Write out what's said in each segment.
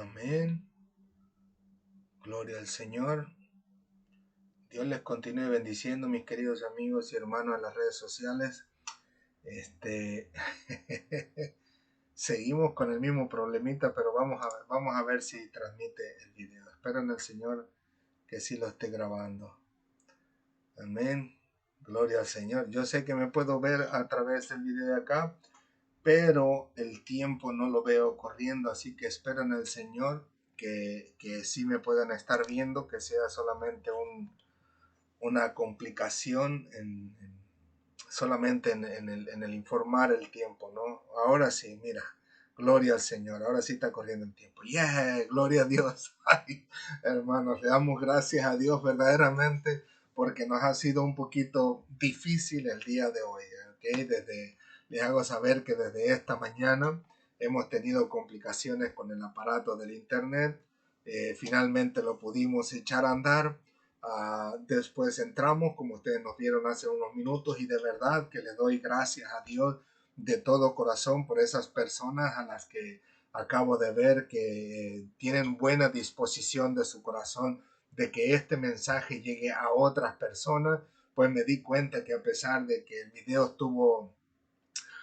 Amén. Gloria al Señor. Dios les continúe bendiciendo, mis queridos amigos y hermanos en las redes sociales. Seguimos con el mismo problemita, pero vamos a ver si transmite el video. Espero en el Señor que sí lo esté grabando. Amén. Gloria al Señor. Yo sé que me puedo ver a través del video de acá, pero el tiempo no lo veo corriendo, así que espero en el Señor que sí me puedan estar viendo, que sea solamente una complicación solamente en el informar el tiempo, ¿no? Ahora sí, mira, gloria al Señor, ahora sí está corriendo el tiempo. ¡Yeah! Gloria a Dios. Ay, hermanos, le damos gracias a Dios verdaderamente porque nos ha sido un poquito difícil el día de hoy, ¿ok? Les hago saber que desde esta mañana hemos tenido complicaciones con el aparato del internet. Finalmente lo pudimos echar a andar. Después entramos, como ustedes nos vieron hace unos minutos, y de verdad que le doy gracias a Dios de todo corazón por esas personas a las que acabo de ver que tienen buena disposición de su corazón de que este mensaje llegue a otras personas. Pues me di cuenta que a pesar de que el video estuvo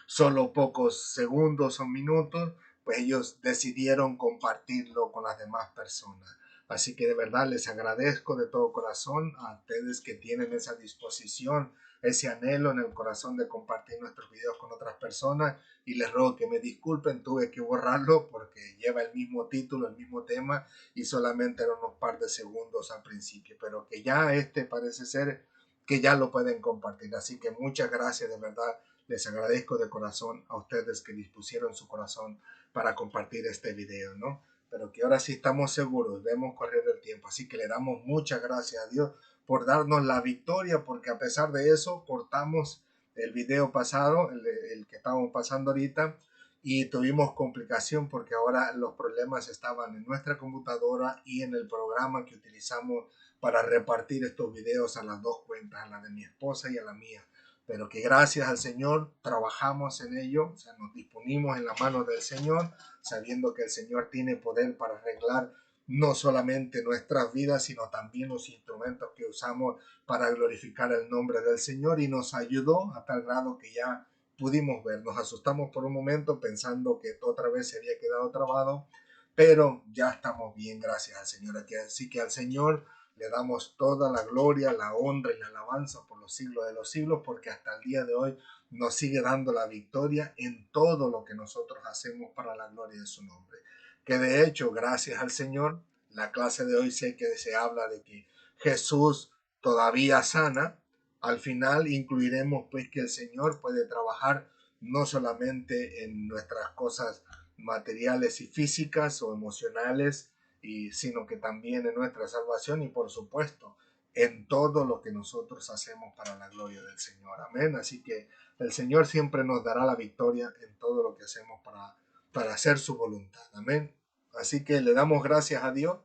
solo pocos segundos o minutos, pues ellos decidieron compartirlo con las demás personas. Así que de verdad les agradezco de todo corazón a ustedes que tienen esa disposición, ese anhelo en el corazón de compartir nuestros videos con otras personas, y les ruego que me disculpen, tuve que borrarlo porque lleva el mismo título, el mismo tema, y solamente eran unos par de segundos al principio, pero que ya parece ser que ya lo pueden compartir. Así que muchas gracias, de verdad les agradezco de corazón a ustedes que dispusieron su corazón para compartir este video, ¿no? Pero que ahora sí estamos seguros, vemos correr el tiempo, así que le damos muchas gracias a Dios por darnos la victoria, porque a pesar de eso cortamos el video pasado, el que estábamos pasando ahorita, y tuvimos complicación porque ahora los problemas estaban en nuestra computadora y en el programa que utilizamos para repartir estos videos a las dos cuentas, a la de mi esposa y a la mía. Pero que gracias al Señor trabajamos en ello, o sea, nos disponimos en la mano del Señor, sabiendo que el Señor tiene poder para arreglar no solamente nuestras vidas, sino también los instrumentos que usamos para glorificar el nombre del Señor, y nos ayudó a tal grado que ya pudimos ver. Nos asustamos por un momento pensando que otra vez se había quedado trabado, pero ya estamos bien, gracias al Señor. Así que al Señor le damos toda la gloria, la honra y la alabanza por los siglos de los siglos, porque hasta el día de hoy nos sigue dando la victoria en todo lo que nosotros hacemos para la gloria de su nombre. Que de hecho, gracias al Señor, la clase de hoy sé que se habla de que Jesús todavía sana. Al final incluiremos pues que el Señor puede trabajar no solamente en nuestras cosas materiales y físicas o emocionales, sino que también en nuestra salvación y por supuesto en todo lo que nosotros hacemos para la gloria del Señor. Amén. Así que el Señor siempre nos dará la victoria en todo lo que hacemos para hacer su voluntad. Amén. Así que le damos gracias a Dios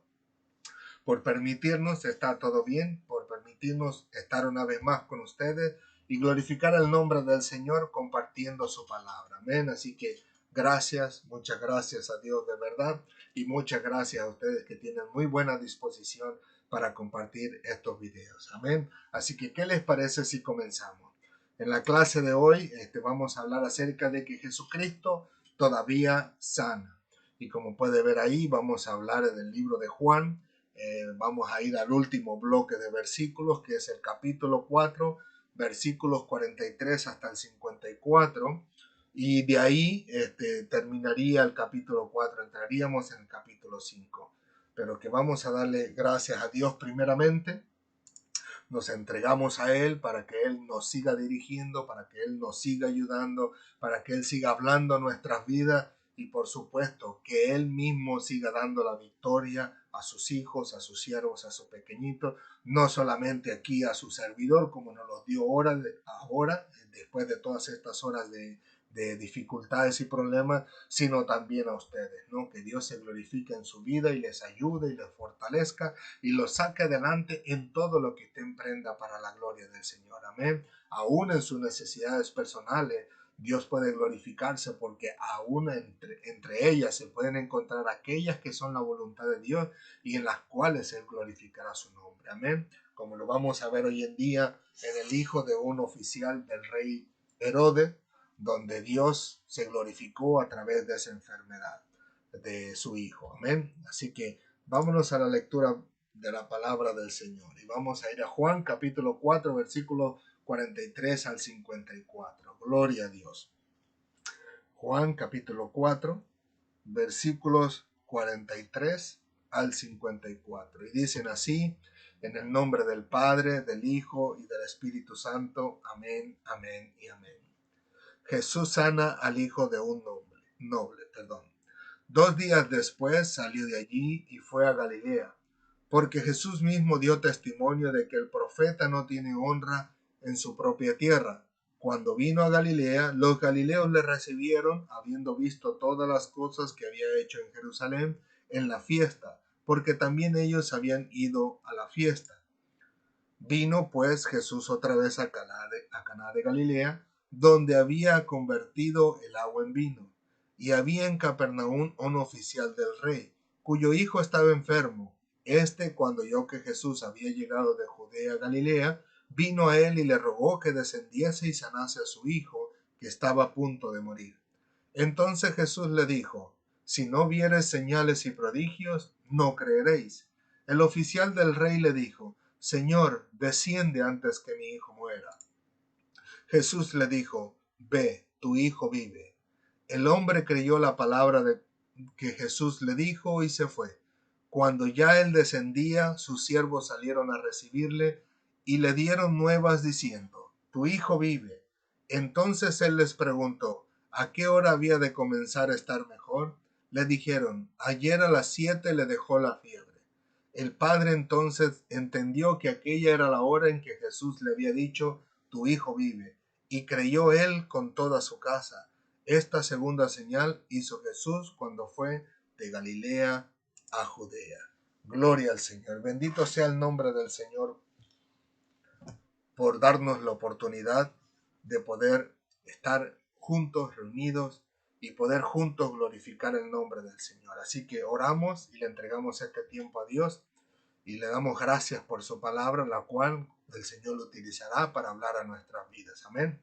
por permitirnos estar todo bien, por permitirnos estar una vez más con ustedes y glorificar el nombre del Señor compartiendo su palabra. Amén. Así que gracias, muchas gracias a Dios de verdad, y muchas gracias a ustedes que tienen muy buena disposición para compartir estos videos. Amén. Así que, ¿qué les parece si comenzamos? En la clase de hoy vamos a hablar acerca de que Jesucristo todavía sana. Y como puede ver ahí, vamos a hablar del libro de Juan. Vamos a ir al último bloque de versículos, que es el capítulo 4, versículos 43 hasta el 54, y de ahí terminaría el capítulo 4, entraríamos en el capítulo 5, pero que vamos a darle gracias a Dios primeramente. Nos entregamos a Él para que Él nos siga dirigiendo, para que Él nos siga ayudando, para que Él siga hablando a nuestras vidas, y por supuesto que Él mismo siga dando la victoria a sus hijos, a sus siervos, a sus pequeñitos, no solamente aquí a su servidor como nos los dio ahora, después de todas estas horas de dificultades y problemas, sino también a ustedes, ¿no? Que Dios se glorifique en su vida y les ayude y les fortalezca y los saque adelante en todo lo que usted emprenda para la gloria del Señor. Amén. Aún en sus necesidades personales, Dios puede glorificarse porque aún entre ellas se pueden encontrar aquellas que son la voluntad de Dios y en las cuales Él glorificará su nombre. Amén. Como lo vamos a ver hoy en día en el hijo de un oficial del rey Herodes, donde Dios se glorificó a través de esa enfermedad de su hijo. Amén. Así que vámonos a la lectura de la palabra del Señor. Y vamos a ir a Juan capítulo 4, versículo 43 al 54. Gloria a Dios. Juan capítulo 4, versículos 43 al 54. Y dicen así, en el nombre del Padre, del Hijo y del Espíritu Santo. Amén, amén y amén. Jesús sana al hijo de un noble. 2 días después salió de allí y fue a Galilea, porque Jesús mismo dio testimonio de que el profeta no tiene honra en su propia tierra. Cuando vino a Galilea, los galileos le recibieron, habiendo visto todas las cosas que había hecho en Jerusalén en la fiesta, porque también ellos habían ido a la fiesta. Vino pues Jesús otra vez a Caná de Galilea, donde había convertido el agua en vino. Y había en Capernaum un oficial del rey, cuyo hijo estaba enfermo. Cuando oyó que Jesús había llegado de Judea a Galilea, vino a él y le rogó que descendiese y sanase a su hijo, que estaba a punto de morir. Entonces Jesús le dijo: si no viereis señales y prodigios, no creeréis. El oficial del rey le dijo: Señor, desciende antes que mi hijo muera. Jesús le dijo: ve, tu hijo vive. El hombre creyó la palabra que Jesús le dijo y se fue. Cuando ya él descendía, sus siervos salieron a recibirle y le dieron nuevas diciendo: tu hijo vive. Entonces él les preguntó: ¿a qué hora había de comenzar a estar mejor? Le dijeron: ayer a las 7 le dejó la fiebre. El padre entonces entendió que aquella era la hora en que Jesús le había dicho: tu hijo vive, y creyó él con toda su casa. Esta segunda señal hizo Jesús cuando fue de Galilea a Judea. Gloria al Señor. Bendito sea el nombre del Señor por darnos la oportunidad de poder estar juntos, reunidos, y poder juntos glorificar el nombre del Señor. Así que oramos y le entregamos este tiempo a Dios y le damos gracias por su palabra, la cual el Señor lo utilizará para hablar a nuestras vidas. Amén.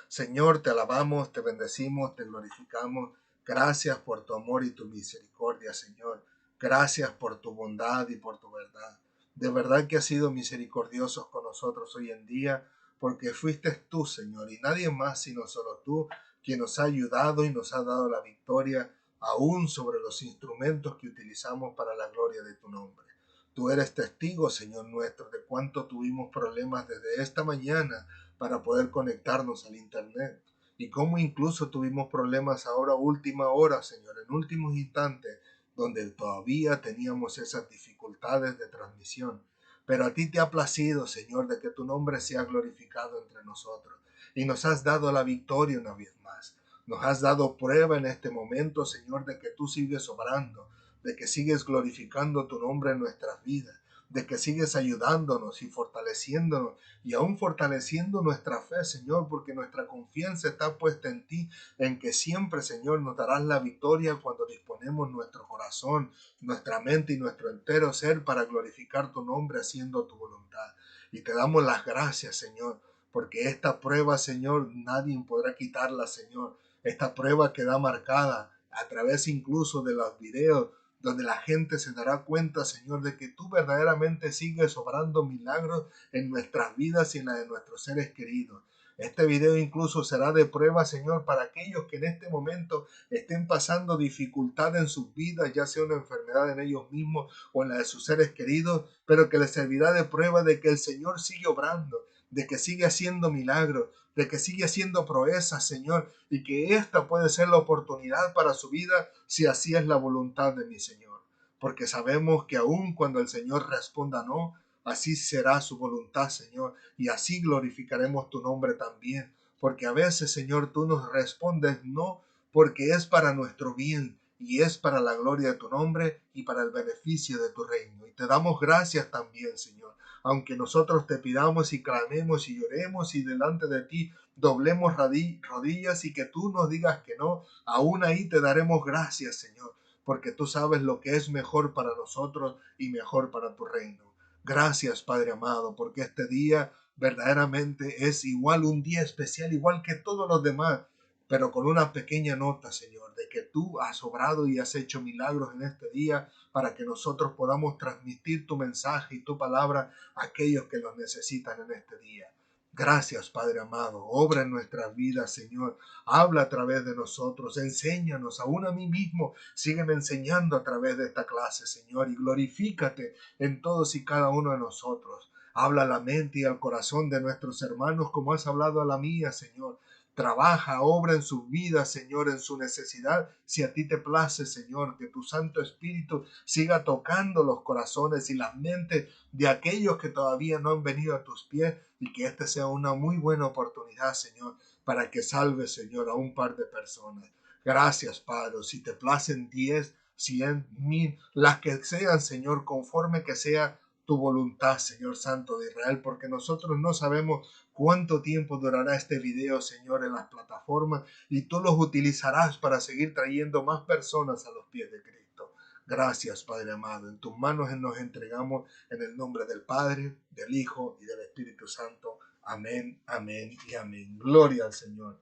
Señor, te alabamos, te bendecimos, te glorificamos. Gracias por tu amor y tu misericordia, Señor. Gracias por tu bondad y por tu verdad. De verdad que has sido misericordioso con nosotros hoy en día, porque fuiste tú, Señor, y nadie más sino solo tú, quien nos ha ayudado y nos ha dado la victoria, aún sobre los instrumentos que utilizamos para la gloria de tu nombre. Tú eres testigo, Señor nuestro, de cuánto tuvimos problemas desde esta mañana para poder conectarnos al internet, y cómo incluso tuvimos problemas ahora última hora, Señor, en últimos instantes, donde todavía teníamos esas dificultades de transmisión. Pero a ti te ha placido, Señor, de que tu nombre sea glorificado entre nosotros, y nos has dado la victoria una vez más. Nos has dado prueba en este momento, Señor, de que tú sigues obrando, de que sigues glorificando tu nombre en nuestras vidas, de que sigues ayudándonos y fortaleciéndonos, y aún fortaleciendo nuestra fe, Señor, porque nuestra confianza está puesta en ti, en que siempre, Señor, nos darás la victoria cuando disponemos nuestro corazón, nuestra mente y nuestro entero ser para glorificar tu nombre haciendo tu voluntad. Y te damos las gracias, Señor, porque esta prueba, Señor, nadie podrá quitarla, Señor. Esta prueba queda marcada a través incluso de los videos, donde la gente se dará cuenta, Señor, de que tú verdaderamente sigues obrando milagros en nuestras vidas y en la de nuestros seres queridos. Este video incluso será de prueba, Señor, para aquellos que en este momento estén pasando dificultad en sus vidas, ya sea una enfermedad en ellos mismos o en la de sus seres queridos, pero que les servirá de prueba de que el Señor sigue obrando, de que sigue haciendo milagros, de que sigue haciendo proezas, Señor, y que esta puede ser la oportunidad para su vida si así es la voluntad de mi Señor. Porque sabemos que aun cuando el Señor responda no, así será su voluntad, Señor, y así glorificaremos tu nombre también. Porque a veces, Señor, tú nos respondes no, porque es para nuestro bien y es para la gloria de tu nombre y para el beneficio de tu reino. Y te damos gracias también, Señor, aunque nosotros te pidamos y clamemos y lloremos y delante de ti doblemos rodillas y que tú nos digas que no, aún ahí te daremos gracias, Señor, porque tú sabes lo que es mejor para nosotros y mejor para tu reino. Gracias, Padre amado, porque este día verdaderamente es igual, un día especial, igual que todos los demás, pero con una pequeña nota, Señor, de que tú has obrado y has hecho milagros en este día para que nosotros podamos transmitir tu mensaje y tu palabra a aquellos que los necesitan en este día. Gracias, Padre amado. Obra en nuestras vidas, Señor. Habla a través de nosotros. Enséñanos, aún a mí mismo. Sígueme enseñando a través de esta clase, Señor. Y glorifícate en todos y cada uno de nosotros. Habla a la mente y al corazón de nuestros hermanos como has hablado a la mía, Señor. Trabaja, obra en sus vidas, Señor, en su necesidad. Si a ti te place, Señor, que tu Santo Espíritu siga tocando los corazones y las mentes de aquellos que todavía no han venido a tus pies y que esta sea una muy buena oportunidad, Señor, para que salves, Señor, a un par de personas. Gracias, Padre. Si te placen 10, 100, 1000, las que sean, Señor, conforme que sea tu voluntad, Señor Santo de Israel, porque nosotros no sabemos cuánto tiempo durará este video, Señor, en las plataformas y tú los utilizarás para seguir trayendo más personas a los pies de Cristo. Gracias, Padre amado. En tus manos nos entregamos en el nombre del Padre, del Hijo y del Espíritu Santo. Amén, amén y amén. Gloria al Señor.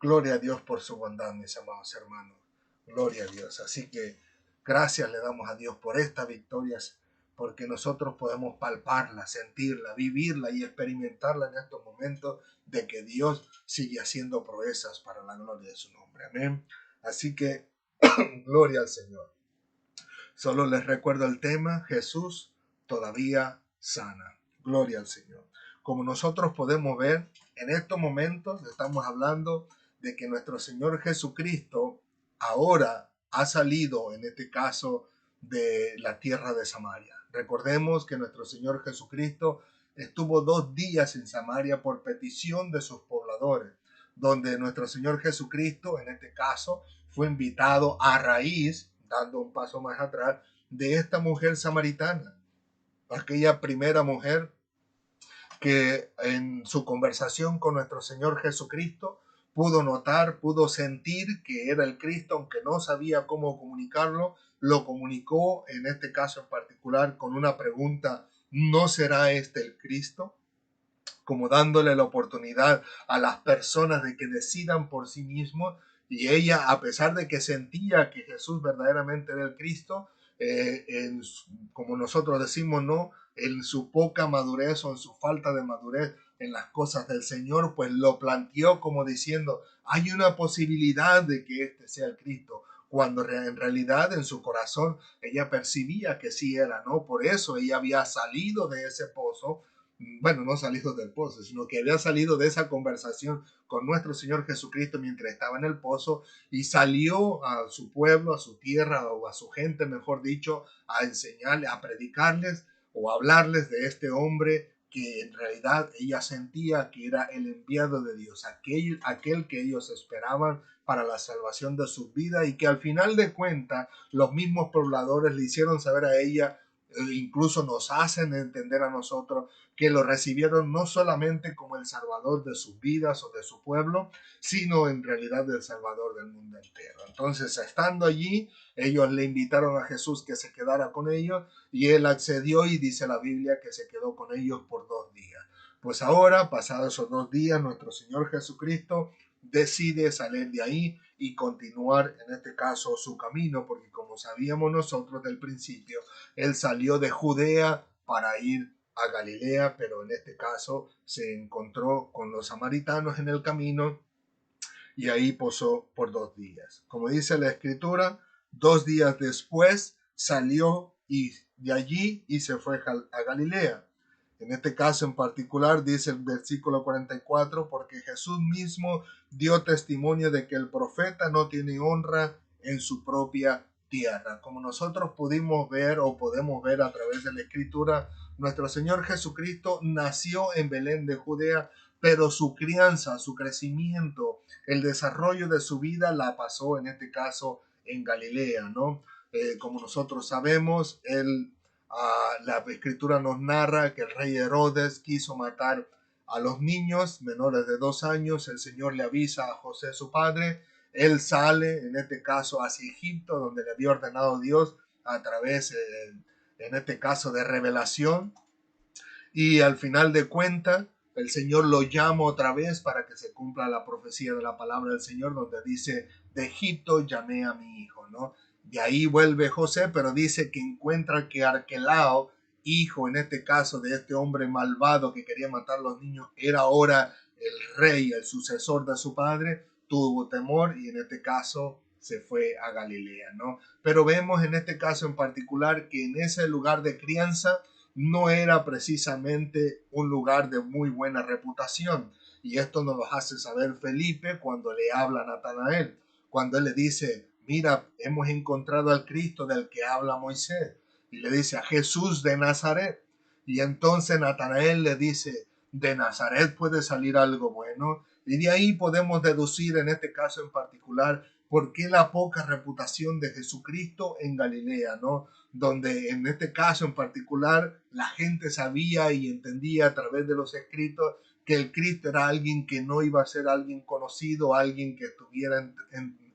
Gloria a Dios por su bondad, mis amados hermanos. Gloria a Dios. Así que gracias le damos a Dios por estas victorias, porque nosotros podemos palparla, sentirla, vivirla y experimentarla en estos momentos de que Dios sigue haciendo proezas para la gloria de su nombre. Amén. Así que gloria al Señor. Solo les recuerdo el tema: Jesús todavía sana. Gloria al Señor. Como nosotros podemos ver, en estos momentos estamos hablando de que nuestro Señor Jesucristo ahora ha salido, en este caso, de la tierra de Samaria. Recordemos que nuestro Señor Jesucristo estuvo 2 días en Samaria por petición de sus pobladores, donde nuestro Señor Jesucristo, en este caso, fue invitado a raíz, dando un paso más atrás, de esta mujer samaritana, aquella primera mujer que en su conversación con nuestro Señor Jesucristo pudo notar, pudo sentir que era el Cristo, aunque no sabía cómo comunicarlo, lo comunicó en este caso en particular con una pregunta: ¿no será este el Cristo? Como dándole la oportunidad a las personas de que decidan por sí mismos. Y ella, a pesar de que sentía que Jesús verdaderamente era el Cristo, como nosotros decimos, no, en su poca madurez o en su falta de madurez en las cosas del Señor, pues lo planteó como diciendo: hay una posibilidad de que este sea el Cristo, cuando en realidad en su corazón ella percibía que sí era, ¿no? Por eso ella había salido de ese pozo, bueno, no salido del pozo, sino que había salido de esa conversación con nuestro Señor Jesucristo mientras estaba en el pozo, y salió a su pueblo, a su tierra o a su gente, mejor dicho, a enseñarles, a predicarles o a hablarles de este hombre que en realidad ella sentía que era el enviado de Dios, aquel que ellos esperaban para la salvación de sus vidas, y que al final de cuentas los mismos pobladores le hicieron saber a ella, incluso nos hacen entender a nosotros, que lo recibieron no solamente como el Salvador de sus vidas o de su pueblo, sino en realidad el Salvador del mundo entero. Entonces, estando allí, ellos le invitaron a Jesús que se quedara con ellos, y él accedió, y dice la Biblia que se quedó con ellos por 2 días. Pues ahora, pasados esos 2 días, nuestro Señor Jesucristo decide salir de ahí y continuar, en este caso, su camino, porque como sabíamos nosotros del principio, él salió de Judea para ir a Galilea, pero en este caso se encontró con los samaritanos en el camino y ahí posó por 2 días. Como dice la Escritura, 2 días después salió y de allí y se fue a Galilea. En este caso en particular dice el versículo 44: porque Jesús mismo dio testimonio de que el profeta no tiene honra en su propia tierra. Como nosotros pudimos ver o podemos ver a través de la Escritura, nuestro Señor Jesucristo nació en Belén de Judea, pero su crianza, su crecimiento, el desarrollo de su vida la pasó en este caso en Galilea, ¿no? Como nosotros sabemos, él La escritura nos narra que el rey Herodes quiso matar a los niños menores de 2 años. El Señor le avisa a José, su padre. Él sale, en este caso, hacia Egipto, donde le había ordenado Dios a través, en este caso, de revelación. Y al final de cuentas, el Señor lo llama otra vez para que se cumpla la profecía de la palabra del Señor, donde dice, de Egipto llamé a mi hijo, ¿no? De ahí vuelve José, pero dice que encuentra que Arquelao, hijo en este caso de este hombre malvado que quería matar a los niños, era ahora el rey, el sucesor de su padre, tuvo temor y en este caso se fue a Galilea, ¿no? Pero vemos en este caso en particular que en ese lugar de crianza no era precisamente un lugar de muy buena reputación. Y esto nos lo hace saber Felipe cuando le habla a Natanael, cuando él le dice, mira, hemos encontrado al Cristo del que habla Moisés. Y le dice a Jesús de Nazaret. Y entonces Natanael le dice, de Nazaret puede salir algo bueno. Y de ahí podemos deducir en este caso en particular por qué la poca reputación de Jesucristo en Galilea, ¿no? Donde en este caso en particular la gente sabía y entendía a través de los escritos que el Cristo era alguien que no iba a ser alguien conocido, alguien que estuviera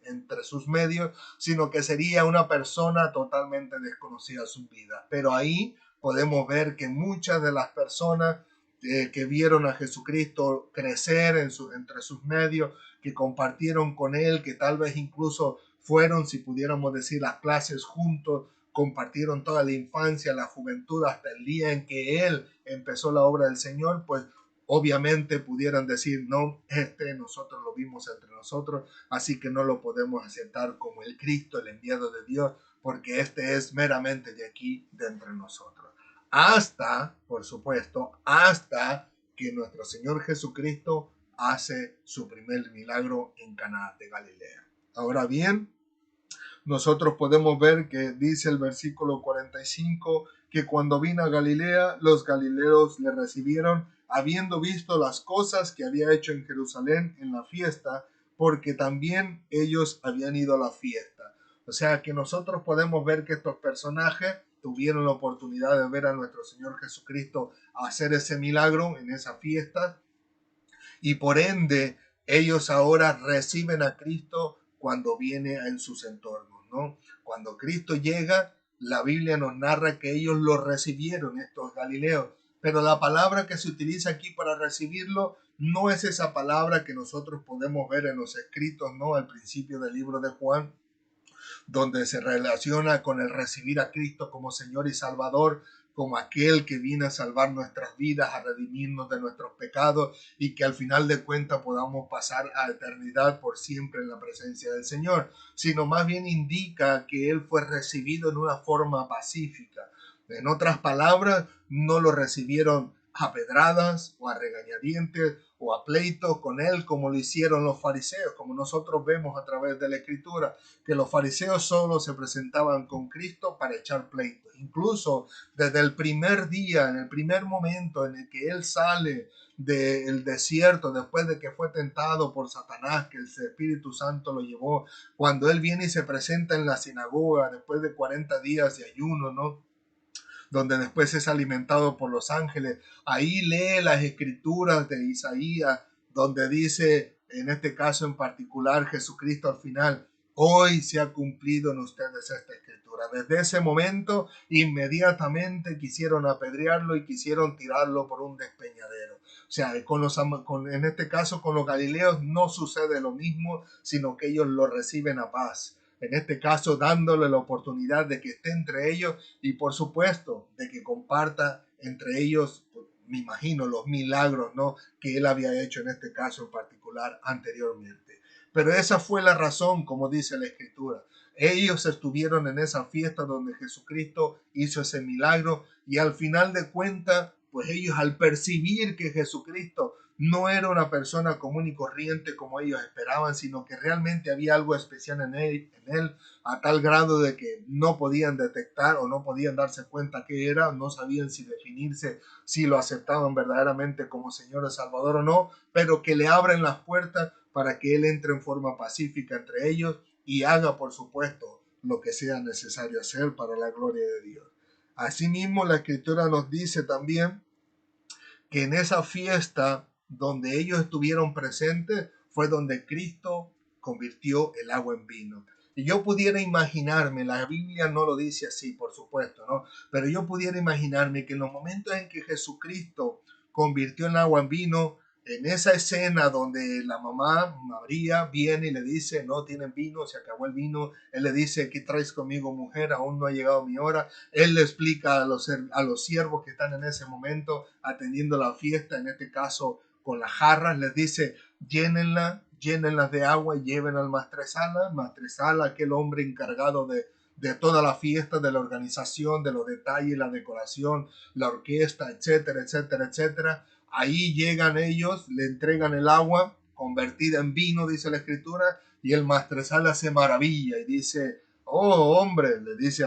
entre sus medios, sino que sería una persona totalmente desconocida en su vida. Pero ahí podemos ver que muchas de las personas que vieron a Jesucristo crecer entre sus medios, que compartieron con él, que tal vez incluso fueron, si pudiéramos decir, las clases juntos, compartieron toda la infancia, la juventud, hasta el día en que él empezó la obra del Señor, pues obviamente pudieran decir, no, nosotros lo vimos entre nosotros, así que no lo podemos aceptar como el Cristo, el enviado de Dios, porque este es meramente de aquí, de entre nosotros. Hasta, por supuesto, hasta que nuestro Señor Jesucristo hace su primer milagro en Caná de Galilea. Ahora bien, nosotros podemos ver que dice el versículo 45 que cuando vino a Galilea, los galileos le recibieron, habiendo visto las cosas que había hecho en Jerusalén en la fiesta, porque también ellos habían ido a la fiesta. O sea que nosotros podemos ver que estos personajes tuvieron la oportunidad de ver a nuestro Señor Jesucristo hacer ese milagro en esa fiesta y por ende ellos ahora reciben a Cristo cuando viene en sus entornos, ¿no? Cuando Cristo llega, la Biblia nos narra que ellos lo recibieron, estos galileos, pero la palabra que se utiliza aquí para recibirlo no es esa palabra que nosotros podemos ver en los escritos, ¿no? Al principio del libro de Juan, donde se relaciona con el recibir a Cristo como Señor y Salvador, como aquel que viene a salvar nuestras vidas, a redimirnos de nuestros pecados y que al final de cuentas podamos pasar a eternidad por siempre en la presencia del Señor, sino más bien indica que Él fue recibido en una forma pacífica. En otras palabras, no lo recibieron a pedradas o a regañadientes o a pleitos con él como lo hicieron los fariseos, como nosotros vemos a través de la escritura, que los fariseos solo se presentaban con Cristo para echar pleitos. Incluso desde el primer día, en el primer momento en el que él sale del desierto, después de que fue tentado por Satanás, que el Espíritu Santo lo llevó, cuando él viene y se presenta en la sinagoga después de 40 días de ayuno, ¿no? Donde después es alimentado por los ángeles. Ahí lee las escrituras de Isaías, donde dice, en este caso en particular, Jesucristo al final, hoy se ha cumplido en ustedes esta escritura. Desde ese momento, inmediatamente quisieron apedrearlo y quisieron tirarlo por un despeñadero. O sea, en este caso con los galileos no sucede lo mismo, sino que ellos lo reciben a paz. En este caso, dándole la oportunidad de que esté entre ellos y por supuesto de que comparta entre ellos, me imagino, los milagros, ¿no?, que él había hecho en este caso en particular anteriormente. Pero esa fue la razón, como dice la escritura. Ellos estuvieron en esa fiesta donde Jesucristo hizo ese milagro y al final de cuentas, pues ellos al percibir que Jesucristo no era una persona común y corriente como ellos esperaban, sino que realmente había algo especial en él, a tal grado de que no podían detectar o no podían darse cuenta qué era, no sabían si definirse, si lo aceptaban verdaderamente como Señor y Salvador o no, pero que le abren las puertas para que Él entre en forma pacífica entre ellos y haga, por supuesto, lo que sea necesario hacer para la gloria de Dios. Asimismo, la Escritura nos dice también que en esa fiesta donde ellos estuvieron presentes fue donde Cristo convirtió el agua en vino. Y yo pudiera imaginarme, la Biblia no lo dice así, por supuesto, ¿no? Pero yo pudiera imaginarme que en los momentos en que Jesucristo convirtió el agua en vino, en esa escena donde la mamá María viene y le dice, no tienen vino, se acabó el vino, él le dice, ¿qué traes conmigo, mujer? Aún no ha llegado mi hora. Él le explica a los siervos que están en ese momento atendiendo la fiesta, en este caso con las jarras, les dice, llénenlas de agua y lleven al maestresala, aquel hombre encargado de toda la fiesta, de la organización, de los detalles, la decoración, la orquesta, etcétera, etcétera, etcétera. Ahí llegan ellos, le entregan el agua convertida en vino, dice la escritura, y el maestresala se maravilla y dice, oh hombre, le dice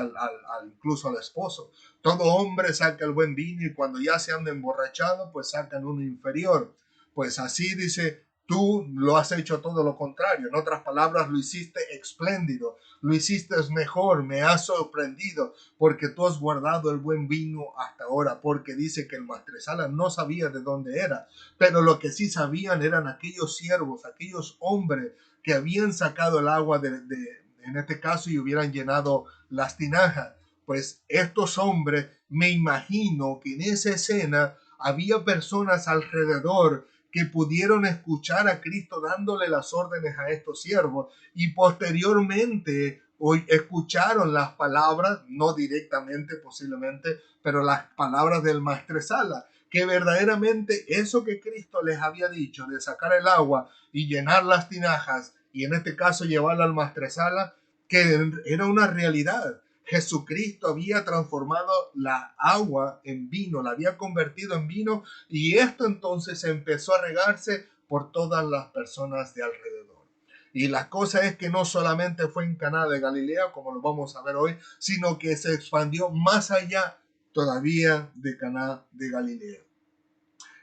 incluso al esposo, todo hombre saca el buen vino y cuando ya se han emborrachado, pues sacan uno inferior. Pues así dice, tú lo has hecho todo lo contrario. En otras palabras, lo hiciste espléndido, lo hiciste mejor, me has sorprendido, porque tú has guardado el buen vino hasta ahora, porque dice que el maestresala no sabía de dónde era, pero lo que sí sabían eran aquellos siervos, aquellos hombres que habían sacado el agua en este caso y hubieran llenado las tinajas. Pues estos hombres, me imagino que en esa escena había personas alrededor que pudieron escuchar a Cristo dándole las órdenes a estos siervos y posteriormente hoy escucharon las palabras, no directamente posiblemente, pero las palabras del maestresala, que verdaderamente eso que Cristo les había dicho de sacar el agua y llenar las tinajas y en este caso llevarla al maestresala, que era una realidad. Jesucristo había transformado la agua en vino, la había convertido en vino y esto entonces empezó a regarse por todas las personas de alrededor. Y la cosa es que no solamente fue en Caná de Galilea, como lo vamos a ver hoy, sino que se expandió más allá todavía de Caná de Galilea.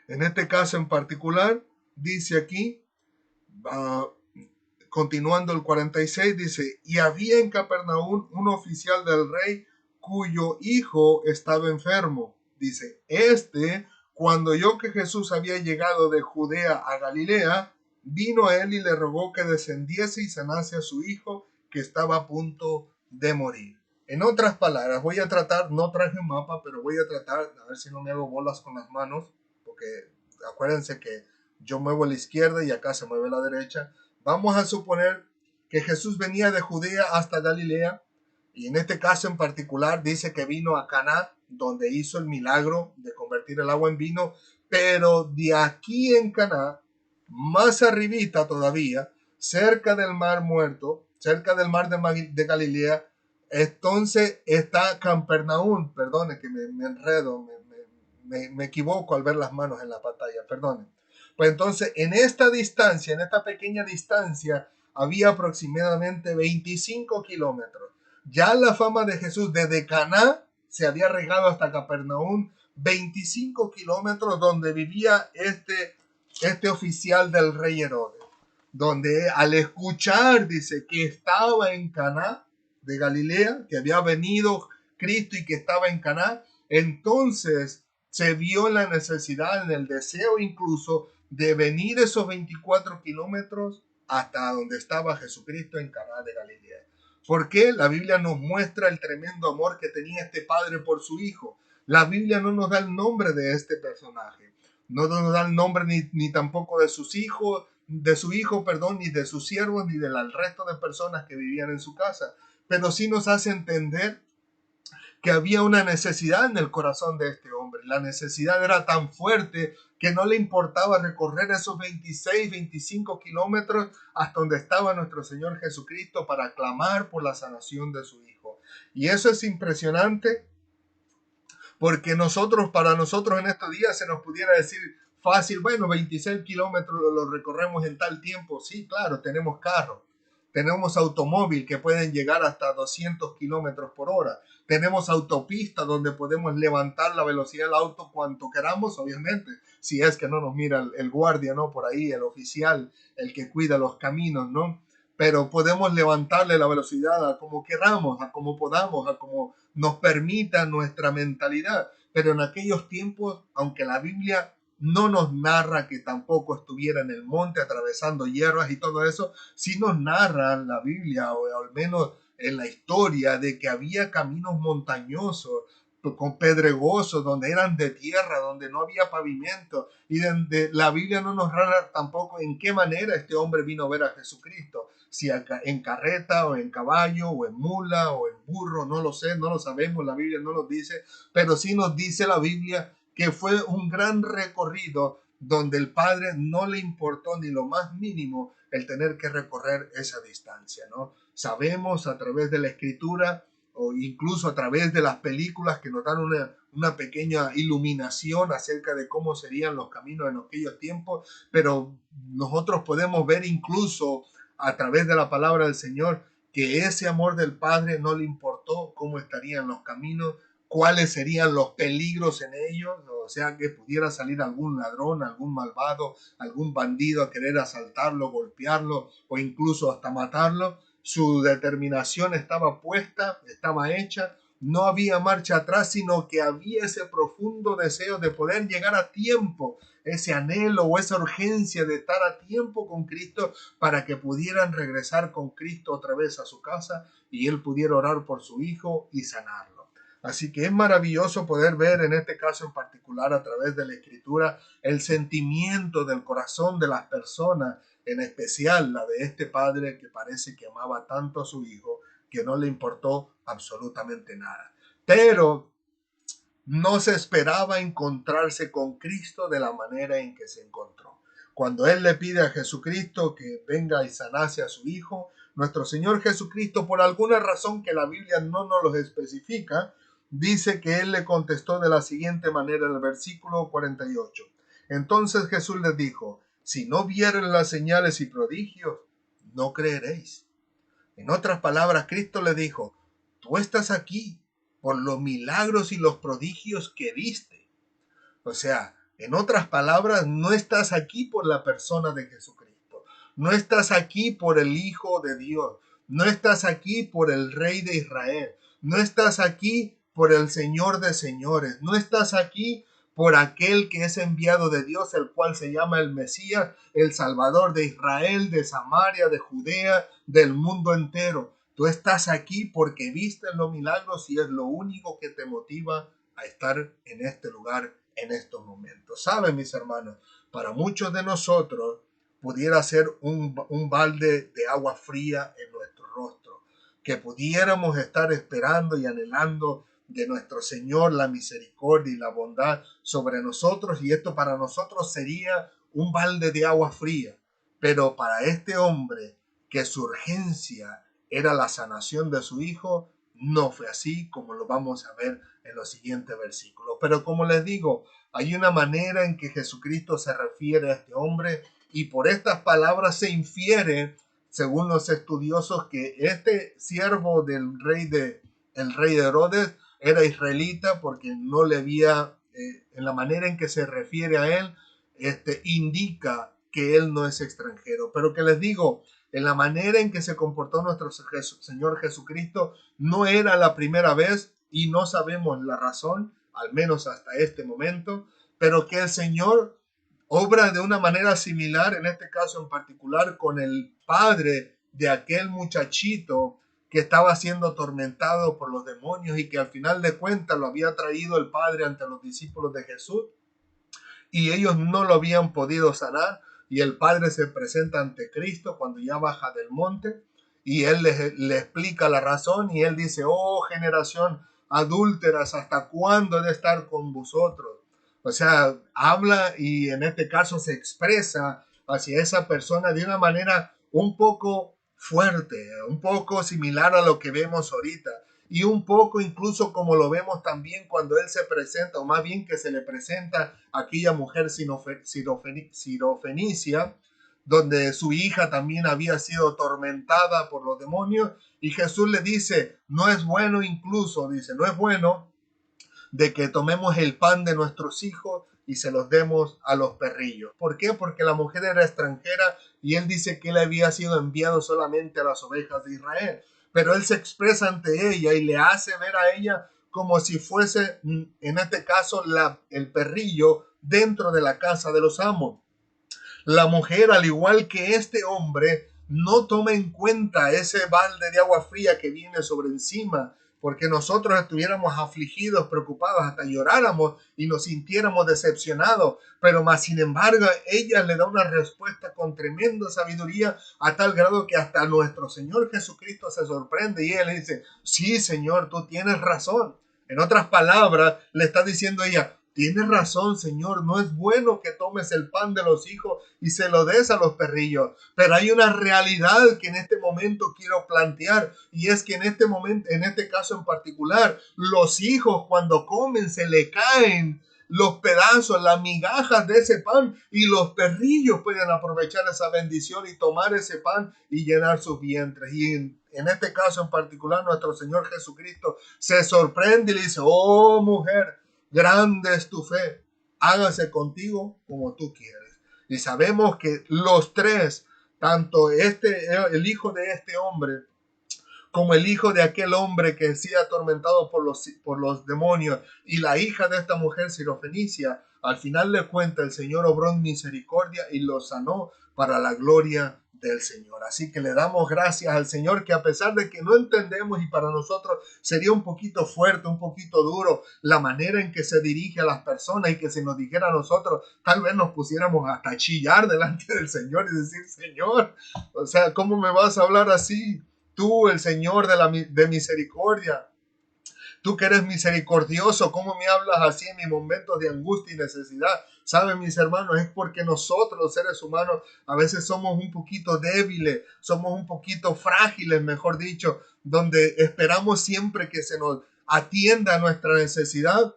En este caso en particular, dice aquí, continuando el 46, dice, y había en Capernaum un oficial del rey cuyo hijo estaba enfermo. Dice, cuando oyó que Jesús había llegado de Judea a Galilea, vino a él y le rogó que descendiese y sanase a su hijo que estaba a punto de morir. En otras palabras, voy a tratar, no traje un mapa, pero voy a tratar, a ver si no me hago bolas con las manos, porque acuérdense que yo muevo a la izquierda y acá se mueve a la derecha. Vamos a suponer que Jesús venía de Judea hasta Galilea y en este caso en particular dice que vino a Caná, donde hizo el milagro de convertir el agua en vino, pero de aquí en Caná, más arribita todavía, cerca del mar muerto, cerca del mar de Galilea, entonces está Capernaum, perdone que me enredo, me equivoco al ver las manos en la pantalla, perdone. Pues entonces en esta distancia, en esta pequeña distancia, había aproximadamente 25 kilómetros. Ya la fama de Jesús desde Caná se había regado hasta Capernaum, 25 kilómetros donde vivía este oficial del rey Herodes. Donde al escuchar, dice, que estaba en Caná de Galilea, que había venido Cristo y que estaba en Caná, entonces se vio en la necesidad, en el deseo incluso, de venir esos 24 kilómetros hasta donde estaba Jesucristo en Caná de Galilea. Porque la Biblia nos muestra el tremendo amor que tenía este padre por su hijo. La Biblia no nos da el nombre de este personaje, no nos da el nombre ni tampoco de sus hijos, de su hijo, perdón, ni de sus siervos, ni del resto de personas que vivían en su casa, pero sí nos hace entender que había una necesidad en el corazón de este hombre. La necesidad era tan fuerte que no le importaba recorrer esos 26, 25 kilómetros hasta donde estaba nuestro Señor Jesucristo para clamar por la sanación de su hijo. Y eso es impresionante porque para nosotros en estos días se nos pudiera decir fácil, bueno, 26 kilómetros lo recorremos en tal tiempo. Sí, claro, tenemos carro. Tenemos automóvil que pueden llegar hasta 200 kilómetros por hora. Tenemos autopista donde podemos levantar la velocidad del auto cuanto queramos, obviamente, si es que no nos mira el guardia, ¿no? Por ahí, el oficial, el que cuida los caminos, ¿no? pero podemos levantarle la velocidad a como queramos, a como podamos, a como nos permita nuestra mentalidad. Pero en aquellos tiempos, aunque la Biblia no nos narra que tampoco estuviera en el monte atravesando hierbas y todo eso, sí nos narra la Biblia, o al menos en la historia, de que había caminos montañosos, con pedregosos, donde eran de tierra, donde no había pavimento, y donde la Biblia no nos narra tampoco en qué manera este hombre vino a ver a Jesucristo, si en carreta o en caballo o en mula o en burro, no lo sé, no lo sabemos, la Biblia no nos dice, pero sí nos dice la Biblia que fue un gran recorrido donde el Padre no le importó ni lo más mínimo el tener que recorrer esa distancia, ¿no? Sabemos a través de la Escritura o incluso a través de las películas que nos dan una pequeña iluminación acerca de cómo serían los caminos en aquellos tiempos, pero nosotros podemos ver incluso a través de la palabra del Señor que ese amor del Padre no le importó cómo estarían los caminos, cuáles serían los peligros en ellos, o sea, que pudiera salir algún ladrón, algún malvado, algún bandido a querer asaltarlo, golpearlo o incluso hasta matarlo. Su determinación estaba puesta, estaba hecha, no había marcha atrás, sino que había ese profundo deseo de poder llegar a tiempo, ese anhelo o esa urgencia de estar a tiempo con Cristo para que pudieran regresar con Cristo otra vez a su casa y él pudiera orar por su hijo y sanarlo. Así que es maravilloso poder ver en este caso en particular a través de la Escritura el sentimiento del corazón de las personas, en especial la de este padre que parece que amaba tanto a su hijo que no le importó absolutamente nada. Pero no se esperaba encontrarse con Cristo de la manera en que se encontró. Cuando él le pide a Jesucristo que venga y sanase a su hijo, nuestro Señor Jesucristo, por alguna razón que la Biblia no nos lo especifica, dice que él le contestó de la siguiente manera en el versículo 48. Entonces Jesús les dijo, si no vieren las señales y prodigios, no creeréis. En otras palabras, Cristo le dijo, tú estás aquí por los milagros y los prodigios que viste. O sea, en otras palabras, no estás aquí por la persona de Jesucristo. No estás aquí por el Hijo de Dios. No estás aquí por el Rey de Israel. No estás aquí por el Señor de señores. No estás aquí por aquel que es enviado de Dios, el cual se llama el Mesías, el Salvador de Israel, de Samaria, de Judea, del mundo entero. Tú estás aquí porque viste los milagros y es lo único que te motiva a estar en este lugar en estos momentos. Saben, mis hermanos, para muchos de nosotros pudiera ser un balde de agua fría en nuestro rostro, que pudiéramos estar esperando y anhelando de nuestro Señor la misericordia y la bondad sobre nosotros, y esto para nosotros sería un balde de agua fría, pero para este hombre que su urgencia era la sanación de su hijo, no fue así, como lo vamos a ver en los siguientes versículos. Pero como les digo, hay una manera en que Jesucristo se refiere a este hombre y por estas palabras se infiere, según los estudiosos, que este siervo del el rey de Herodes era israelita porque no le había, en la manera en que se refiere a él, indica que él no es extranjero. Pero que les digo, en la manera en que se comportó nuestro Señor Jesucristo, no era la primera vez y no sabemos la razón, al menos hasta este momento, pero que el Señor obra de una manera similar, en este caso en particular, con el padre de aquel muchachito que estaba siendo atormentado por los demonios y que al final de cuentas lo había traído el padre ante los discípulos de Jesús y ellos no lo habían podido sanar, y el padre se presenta ante Cristo cuando ya baja del monte y él le explica la razón y él dice, oh generación adúlteras, ¿hasta cuándo he de estar con vosotros? O sea, habla y en este caso se expresa hacia esa persona de una manera un poco fuerte, un poco similar a lo que vemos ahorita y un poco incluso como lo vemos también cuando él se presenta, o más bien que se le presenta a aquella mujer sirofenicia, donde su hija también había sido atormentada por los demonios, y Jesús le dice, no es bueno incluso, dice, no es bueno de que tomemos el pan de nuestros hijos y se los demos a los perrillos. ¿Por qué? Porque la mujer era extranjera y él dice que él había sido enviado solamente a las ovejas de Israel. Pero él se expresa ante ella y le hace ver a ella como si fuese, en este caso, el perrillo dentro de la casa de los amos. La mujer, al igual que este hombre, no toma en cuenta ese balde de agua fría que viene sobre encima, porque nosotros estuviéramos afligidos, preocupados, hasta lloráramos y nos sintiéramos decepcionados. Pero más sin embargo, ella le da una respuesta con tremenda sabiduría, a tal grado que hasta nuestro Señor Jesucristo se sorprende y él le dice: sí, Señor, tú tienes razón. En otras palabras, le está diciendo ella: tienes razón, Señor, no es bueno que tomes el pan de los hijos y se lo des a los perrillos. Pero hay una realidad que en este momento quiero plantear, y es que en este momento, en este caso en particular, los hijos cuando comen se le caen los pedazos, las migajas de ese pan, y los perrillos pueden aprovechar esa bendición y tomar ese pan y llenar sus vientres. Y en este caso en particular, nuestro Señor Jesucristo se sorprende y le dice: oh mujer, grande es tu fe, hágase contigo como tú quieres. Y sabemos que los tres, tanto el hijo de este hombre, como el hijo de aquel hombre que sea atormentado por los demonios, y la hija de esta mujer sirofenicia, al final de cuentas el Señor obró en misericordia y lo sanó para la gloria del Señor. Así que le damos gracias al Señor, que a pesar de que no entendemos y para nosotros sería un poquito fuerte, un poquito duro la manera en que se dirige a las personas, y que se nos dijera a nosotros, tal vez nos pusiéramos hasta a chillar delante del Señor y decir: Señor, o sea, ¿cómo me vas a hablar así? Tú, el Señor de misericordia, tú que eres misericordioso, ¿cómo me hablas así en mis momentos de angustia y necesidad? ¿Saben, mis hermanos? Es porque nosotros, los seres humanos, a veces somos un poquito débiles, somos un poquito frágiles, mejor dicho, donde esperamos siempre que se nos atienda a nuestra necesidad.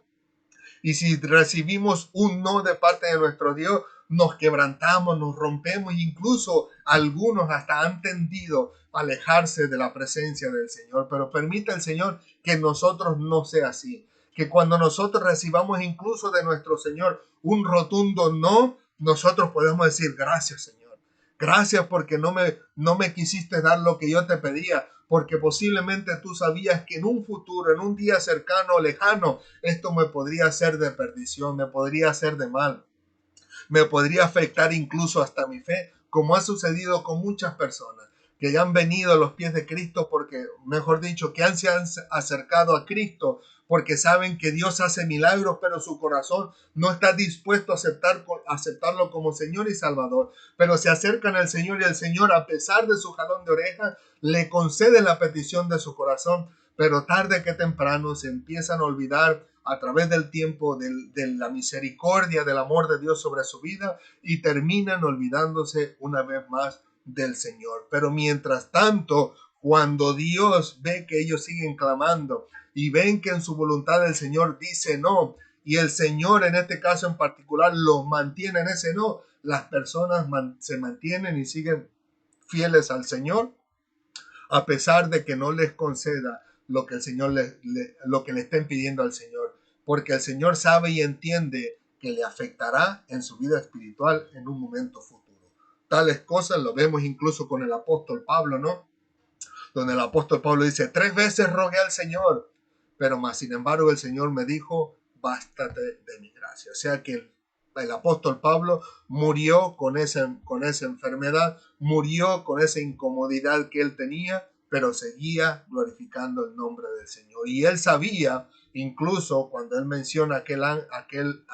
Y si recibimos un no de parte de nuestro Dios, nos quebrantamos, nos rompemos, incluso algunos hasta han tendido a alejarse de la presencia del Señor. Pero permita el Señor que nosotros no sea así, que cuando nosotros recibamos incluso de nuestro Señor un rotundo no, nosotros podemos decir: gracias, Señor. Gracias porque no me quisiste dar lo que yo te pedía, porque posiblemente tú sabías que en un futuro, en un día cercano o lejano, esto me podría hacer de perdición, me podría hacer de mal, me podría afectar incluso hasta mi fe, como ha sucedido con muchas personas que ya han venido a los pies de Cristo, porque, mejor dicho, que se han acercado a Cristo porque saben que Dios hace milagros, pero su corazón no está dispuesto a aceptarlo como Señor y Salvador. Pero se acercan al Señor y el Señor, a pesar de su jalón de orejas, le concede la petición de su corazón. Pero tarde que temprano se empiezan a olvidar a través del tiempo de la misericordia, del amor de Dios sobre su vida, y terminan olvidándose una vez más del Señor. Pero mientras tanto, cuando Dios ve que ellos siguen clamando y ven que en su voluntad el Señor dice no, y el Señor en este caso en particular los mantiene en ese no, las personas se mantienen y siguen fieles al Señor, a pesar de que no les conceda lo que el Señor lo que le estén pidiendo al Señor, porque el Señor sabe y entiende que le afectará en su vida espiritual en un momento futuro. Tales cosas lo vemos incluso con el apóstol Pablo, ¿no? Donde el apóstol Pablo dice: 3 veces rogué al Señor, pero más sin embargo el Señor me dijo: bástate de mi gracia. O sea que el apóstol Pablo murió con esa enfermedad, murió con esa incomodidad que él tenía, pero seguía glorificando el nombre del Señor. Y él sabía, incluso cuando él menciona aquel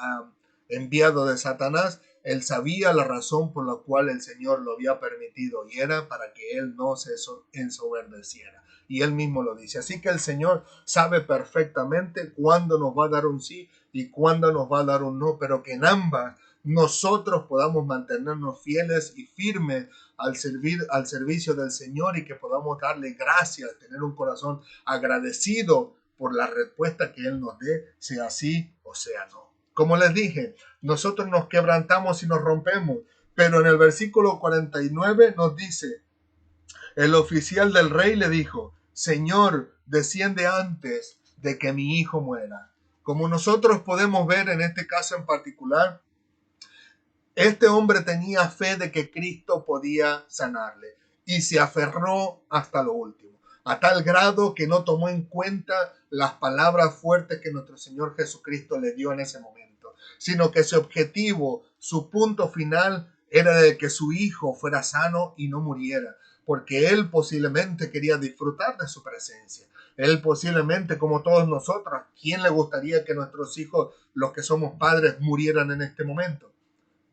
enviado de Satanás, él sabía la razón por la cual el Señor lo había permitido, y era para que él no se ensoberdeciera. Y él mismo lo dice. Así que el Señor sabe perfectamente cuándo nos va a dar un sí y cuándo nos va a dar un no, pero que en ambas nosotros podamos mantenernos fieles y firmes al servicio del Señor, y que podamos darle gracias, tener un corazón agradecido por la respuesta que Él nos dé, sea sí o sea no. Como les dije, nosotros nos quebrantamos y nos rompemos, pero en el versículo 49 nos dice: el oficial del rey le dijo: Señor, desciende antes de que mi hijo muera. Como nosotros podemos ver en este caso en particular, este hombre tenía fe de que Cristo podía sanarle y se aferró hasta lo último, a tal grado que no tomó en cuenta las palabras fuertes que nuestro Señor Jesucristo le dio en ese momento, sino que su objetivo, su punto final era de que su hijo fuera sano y no muriera, porque él posiblemente quería disfrutar de su presencia. Él posiblemente, como todos nosotros, ¿quién le gustaría que nuestros hijos, los que somos padres, murieran en este momento?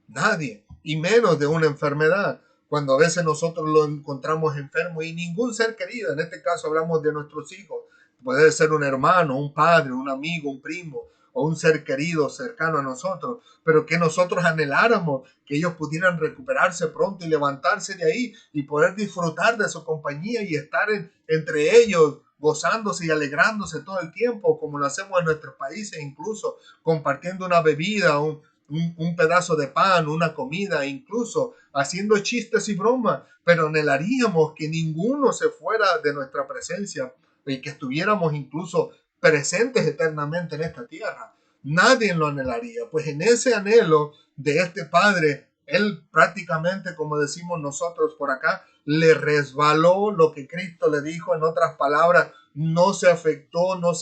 Nadie, y menos de una enfermedad. Cuando a veces nosotros lo encontramos enfermo y ningún ser querido, en este caso hablamos de nuestros hijos, puede ser un hermano, un padre, un amigo, un primo o un ser querido cercano a nosotros, pero que nosotros anheláramos que ellos pudieran recuperarse pronto y levantarse de ahí y poder disfrutar de su compañía y estar entre ellos gozándose y alegrándose todo el tiempo, como lo hacemos en nuestros países, incluso compartiendo una bebida, un pedazo de pan, una comida, incluso haciendo chistes y bromas, pero anhelaríamos que ninguno se fuera de nuestra presencia y que estuviéramos incluso presentes eternamente en esta tierra. Nadie lo anhelaría, pues en ese anhelo de este Padre, él prácticamente, como decimos nosotros por acá, le resbaló lo que Cristo le dijo. En otras palabras, no se afectó, no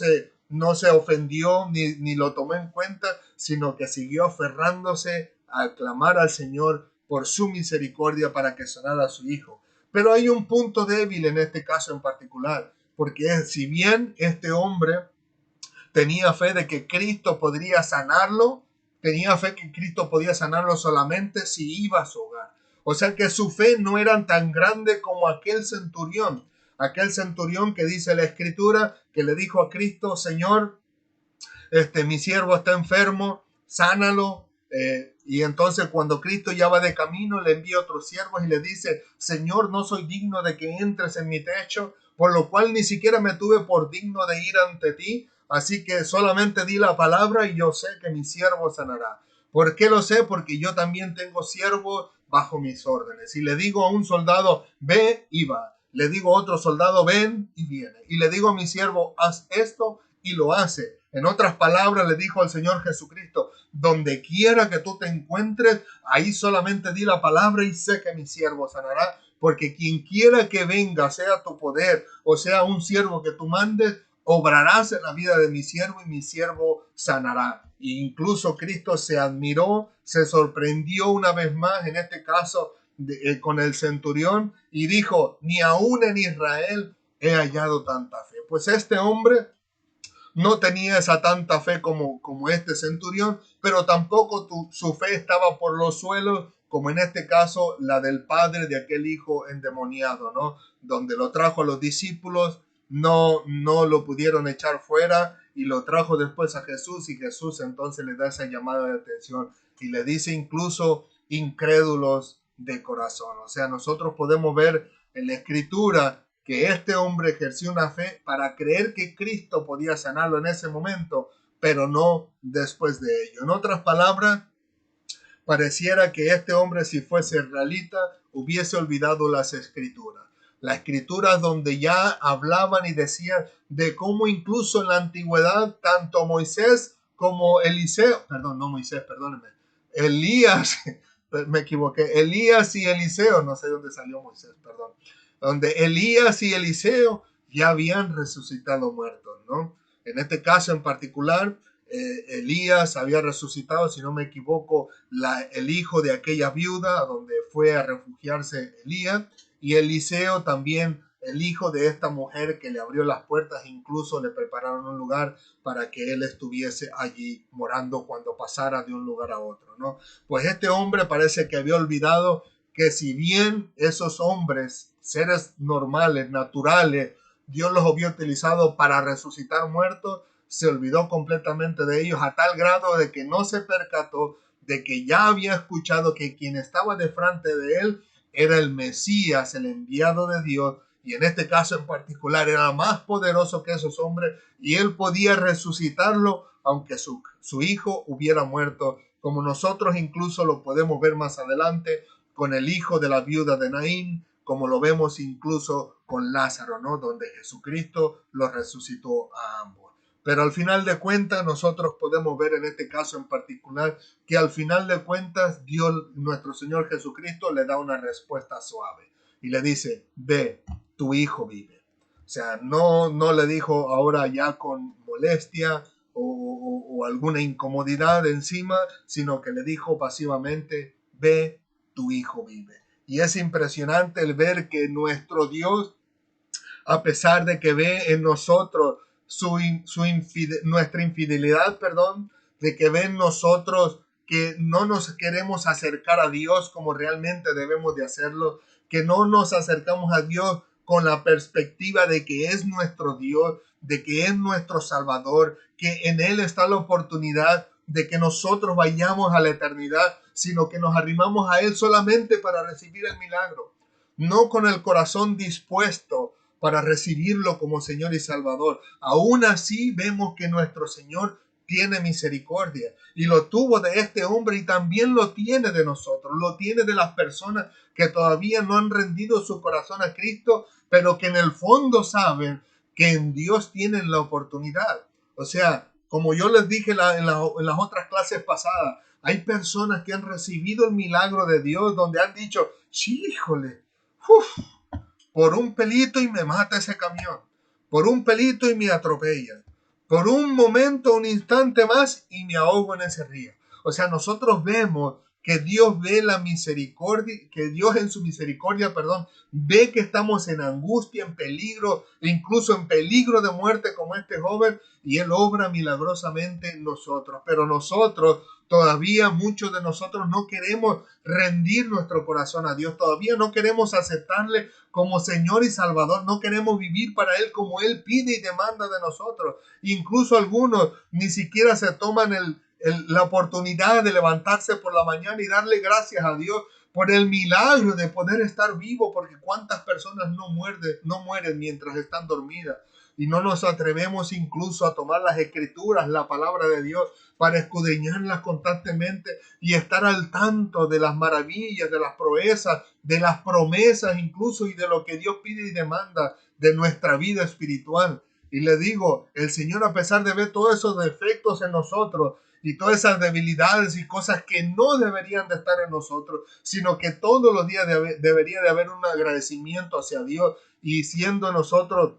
se ofendió ni lo tomó en cuenta, sino que siguió aferrándose a clamar al Señor por su misericordia para que sanara a su hijo. Pero hay un punto débil en este caso en particular, porque si bien este hombre tenía fe de que Cristo podría sanarlo, tenía fe que Cristo podía sanarlo solamente si iba a su hogar. O sea que su fe no era tan grande como aquel centurión que dice la escritura, que le dijo a Cristo: Señor, mi siervo está enfermo, sánalo. Y entonces cuando Cristo ya va de camino, le envía otros siervos y le dice: Señor, no soy digno de que entres en mi techo, por lo cual ni siquiera me tuve por digno de ir ante ti, así que solamente di la palabra y yo sé que mi siervo sanará. ¿Por qué lo sé? Porque yo también tengo siervos bajo mis órdenes. Y le digo a un soldado: ve, y va. Le digo a otro soldado: ven, y viene. Y le digo a mi siervo: haz esto, y lo hace. En otras palabras, le dijo al Señor Jesucristo: donde quiera que tú te encuentres, ahí solamente di la palabra y sé que mi siervo sanará, porque quien quiera que venga, sea tu poder o sea un siervo que tú mandes, obrarás en la vida de mi siervo y mi siervo sanará. E incluso Cristo se admiró, se sorprendió una vez más, en este caso con el centurión, y dijo: ni aún en Israel he hallado tanta fe. Pues este hombre no tenía esa tanta fe como este centurión, pero tampoco su fe estaba por los suelos, como en este caso la del padre de aquel hijo endemoniado, ¿no? Donde lo trajo a los discípulos, no lo pudieron echar fuera y lo trajo después a Jesús, y Jesús entonces le da esa llamada de atención y le dice incluso: incrédulos de corazón. O sea, nosotros podemos ver en la escritura que este hombre ejerció una fe para creer que Cristo podía sanarlo en ese momento, pero no después de ello. En otras palabras, pareciera que este hombre, si fuese israelita, hubiese olvidado las escrituras. Las escrituras donde ya hablaban y decían de cómo incluso en la antigüedad tanto Moisés como Eliseo, perdón, no Moisés, perdónenme, Elías, me equivoqué, Elías y Eliseo, no sé dónde salió Moisés, perdón, donde Elías y Eliseo ya habían resucitado muertos, ¿no? En este caso en particular, Elías había resucitado, si no me equivoco, el hijo de aquella viuda donde fue a refugiarse Elías, y Eliseo también, el hijo de esta mujer que le abrió las puertas, incluso le prepararon un lugar para que él estuviese allí morando cuando pasara de un lugar a otro, ¿no? Pues este hombre parece que había olvidado que si bien esos hombres, seres normales, naturales, Dios los había utilizado para resucitar muertos, se olvidó completamente de ellos, a tal grado de que no se percató de que ya había escuchado que quien estaba de frente de él era el Mesías, el enviado de Dios, y en este caso en particular era más poderoso que esos hombres, y él podía resucitarlo aunque su hijo hubiera muerto, como nosotros incluso lo podemos ver más adelante con el hijo de la viuda de Naín, como lo vemos incluso con Lázaro, ¿no? Donde Jesucristo lo resucitó a ambos. Pero al final de cuentas nosotros podemos ver en este caso en particular que al final de cuentas Dios, nuestro Señor Jesucristo, le da una respuesta suave y le dice, ve, tu hijo vive. O sea, no le dijo ahora ya con molestia o alguna incomodidad encima, sino que le dijo pasivamente, ve, tu hijo vive. Y es impresionante el ver que nuestro Dios, a pesar de que ve en nosotros nuestra infidelidad, perdón, de que ve en nosotros que no nos queremos acercar a Dios como realmente debemos de hacerlo, que no nos acercamos a Dios con la perspectiva de que es nuestro Dios, de que es nuestro Salvador, que en Él está la oportunidad de que nosotros vayamos a la eternidad, sino que nos arrimamos a Él solamente para recibir el milagro, no con el corazón dispuesto para recibirlo como Señor y Salvador. Aún así vemos que nuestro Señor tiene misericordia y lo tuvo de este hombre y también lo tiene de nosotros, lo tiene de las personas que todavía no han rendido su corazón a Cristo, pero que en el fondo saben que en Dios tienen la oportunidad. O sea, como yo les dije en las otras clases pasadas, hay personas que han recibido el milagro de Dios donde han dicho, híjole, por un pelito y me mata ese camión, por un pelito y me atropella, por un momento, un instante más y me ahogo en ese río. O sea, nosotros vemos que Dios ve la misericordia, que Dios en su misericordia, ve que estamos en angustia, en peligro, incluso en peligro de muerte como este joven, y Él obra milagrosamente en nosotros. Pero nosotros, todavía muchos de nosotros no queremos rendir nuestro corazón a Dios, todavía no queremos aceptarle como Señor y Salvador, no queremos vivir para Él como Él pide y demanda de nosotros. Incluso algunos ni siquiera se toman la oportunidad de levantarse por la mañana y darle gracias a Dios por el milagro de poder estar vivo, porque cuántas personas no mueren mientras están dormidas. Y no nos atrevemos incluso a tomar las escrituras, la palabra de Dios, para escudriñarlas constantemente y estar al tanto de las maravillas, de las proezas, de las promesas incluso y de lo que Dios pide y demanda de nuestra vida espiritual. Y le digo, el Señor, a pesar de ver todos esos defectos en nosotros y todas esas debilidades y cosas que no deberían de estar en nosotros, sino que todos los días debería de haber un agradecimiento hacia Dios, y siendo nosotros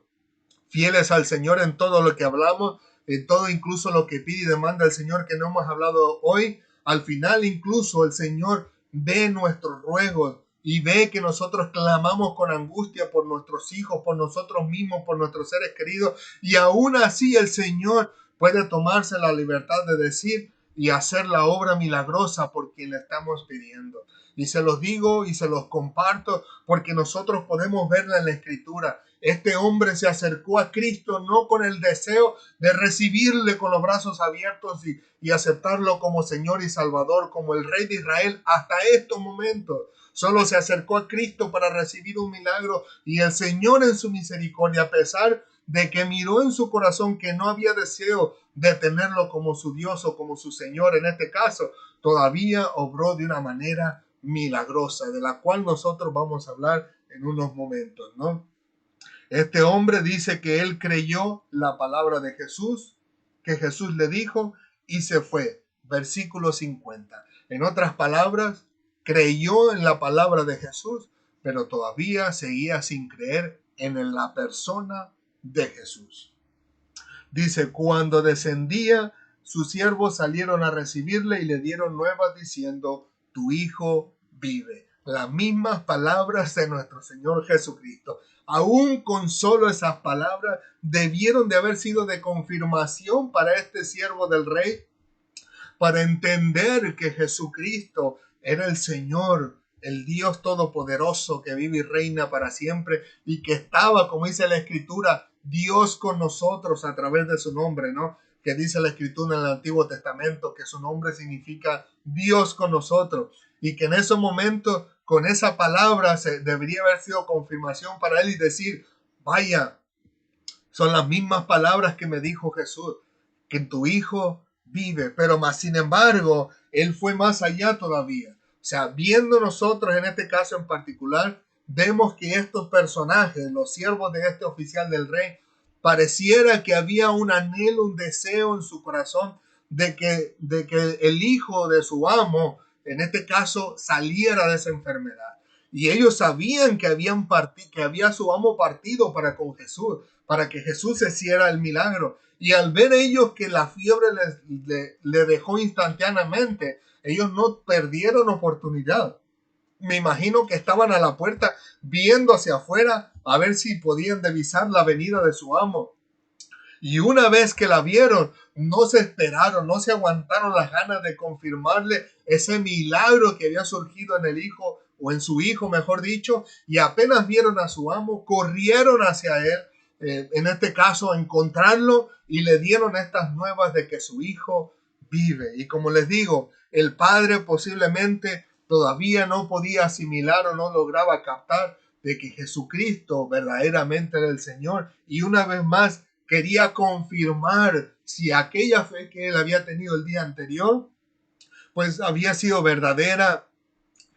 fieles al Señor en todo lo que hablamos, en todo incluso lo que pide y demanda el Señor que no hemos hablado hoy, al final incluso el Señor ve nuestros ruegos y ve que nosotros clamamos con angustia por nuestros hijos, por nosotros mismos, por nuestros seres queridos, y aún así el Señor puede tomarse la libertad de decir y hacer la obra milagrosa por quien le estamos pidiendo. Y se los digo y se los comparto porque nosotros podemos verla en la Escritura. Este hombre se acercó a Cristo no con el deseo de recibirle con los brazos abiertos y aceptarlo como Señor y Salvador, como el Rey de Israel hasta estos momentos. Solo se acercó a Cristo para recibir un milagro, y el Señor en su misericordia, a pesar de que miró en su corazón que no había deseo de tenerlo como su Dios o como su Señor en este caso, todavía obró de una manera milagrosa, de la cual nosotros vamos a hablar en unos momentos, ¿no? Este hombre dice que él creyó la palabra de Jesús, que Jesús le dijo, y se fue. Versículo 50. En otras palabras, creyó en la palabra de Jesús, pero todavía seguía sin creer en la persona de Jesús. Dice, cuando descendía, sus siervos salieron a recibirle y le dieron nuevas diciendo, tu hijo vive. Las mismas palabras de nuestro Señor Jesucristo. Aún con solo esas palabras debieron de haber sido de confirmación para este siervo del rey, para entender que Jesucristo era el Señor, el Dios todopoderoso que vive y reina para siempre, y que estaba, como dice la Escritura, Dios con nosotros a través de su nombre, ¿no? Que dice la Escritura en el Antiguo Testamento que su nombre significa Dios con nosotros, y que en ese momento, con esa palabra, debería haber sido confirmación para él y decir, vaya, son las mismas palabras que me dijo Jesús, que tu hijo vive. Pero más sin embargo, él fue más allá todavía. O sea, viendo nosotros en este caso en particular, vemos que estos personajes, los siervos de este oficial del rey, Pareciera que había un anhelo, un deseo en su corazón de que el hijo de su amo, en este caso, saliera de esa enfermedad. Y ellos sabían que había su amo partido para con Jesús, para que Jesús hiciera el milagro. Y al ver ellos que la fiebre le dejó instantáneamente, ellos no perdieron oportunidad. Me imagino que estaban a la puerta viendo hacia afuera a ver si podían divisar la venida de su amo. Y una vez que la vieron, no se esperaron, no se aguantaron las ganas de confirmarle ese milagro que había surgido en el hijo, o en su hijo, mejor dicho, y apenas vieron a su amo, corrieron hacia él, en este caso, a encontrarlo, y le dieron estas nuevas de que su hijo vive. Y como les digo, el padre posiblemente todavía no podía asimilar o no lograba captar de que Jesucristo verdaderamente era el Señor, y una vez más quería confirmar si aquella fe que él había tenido el día anterior, pues había sido verdadera,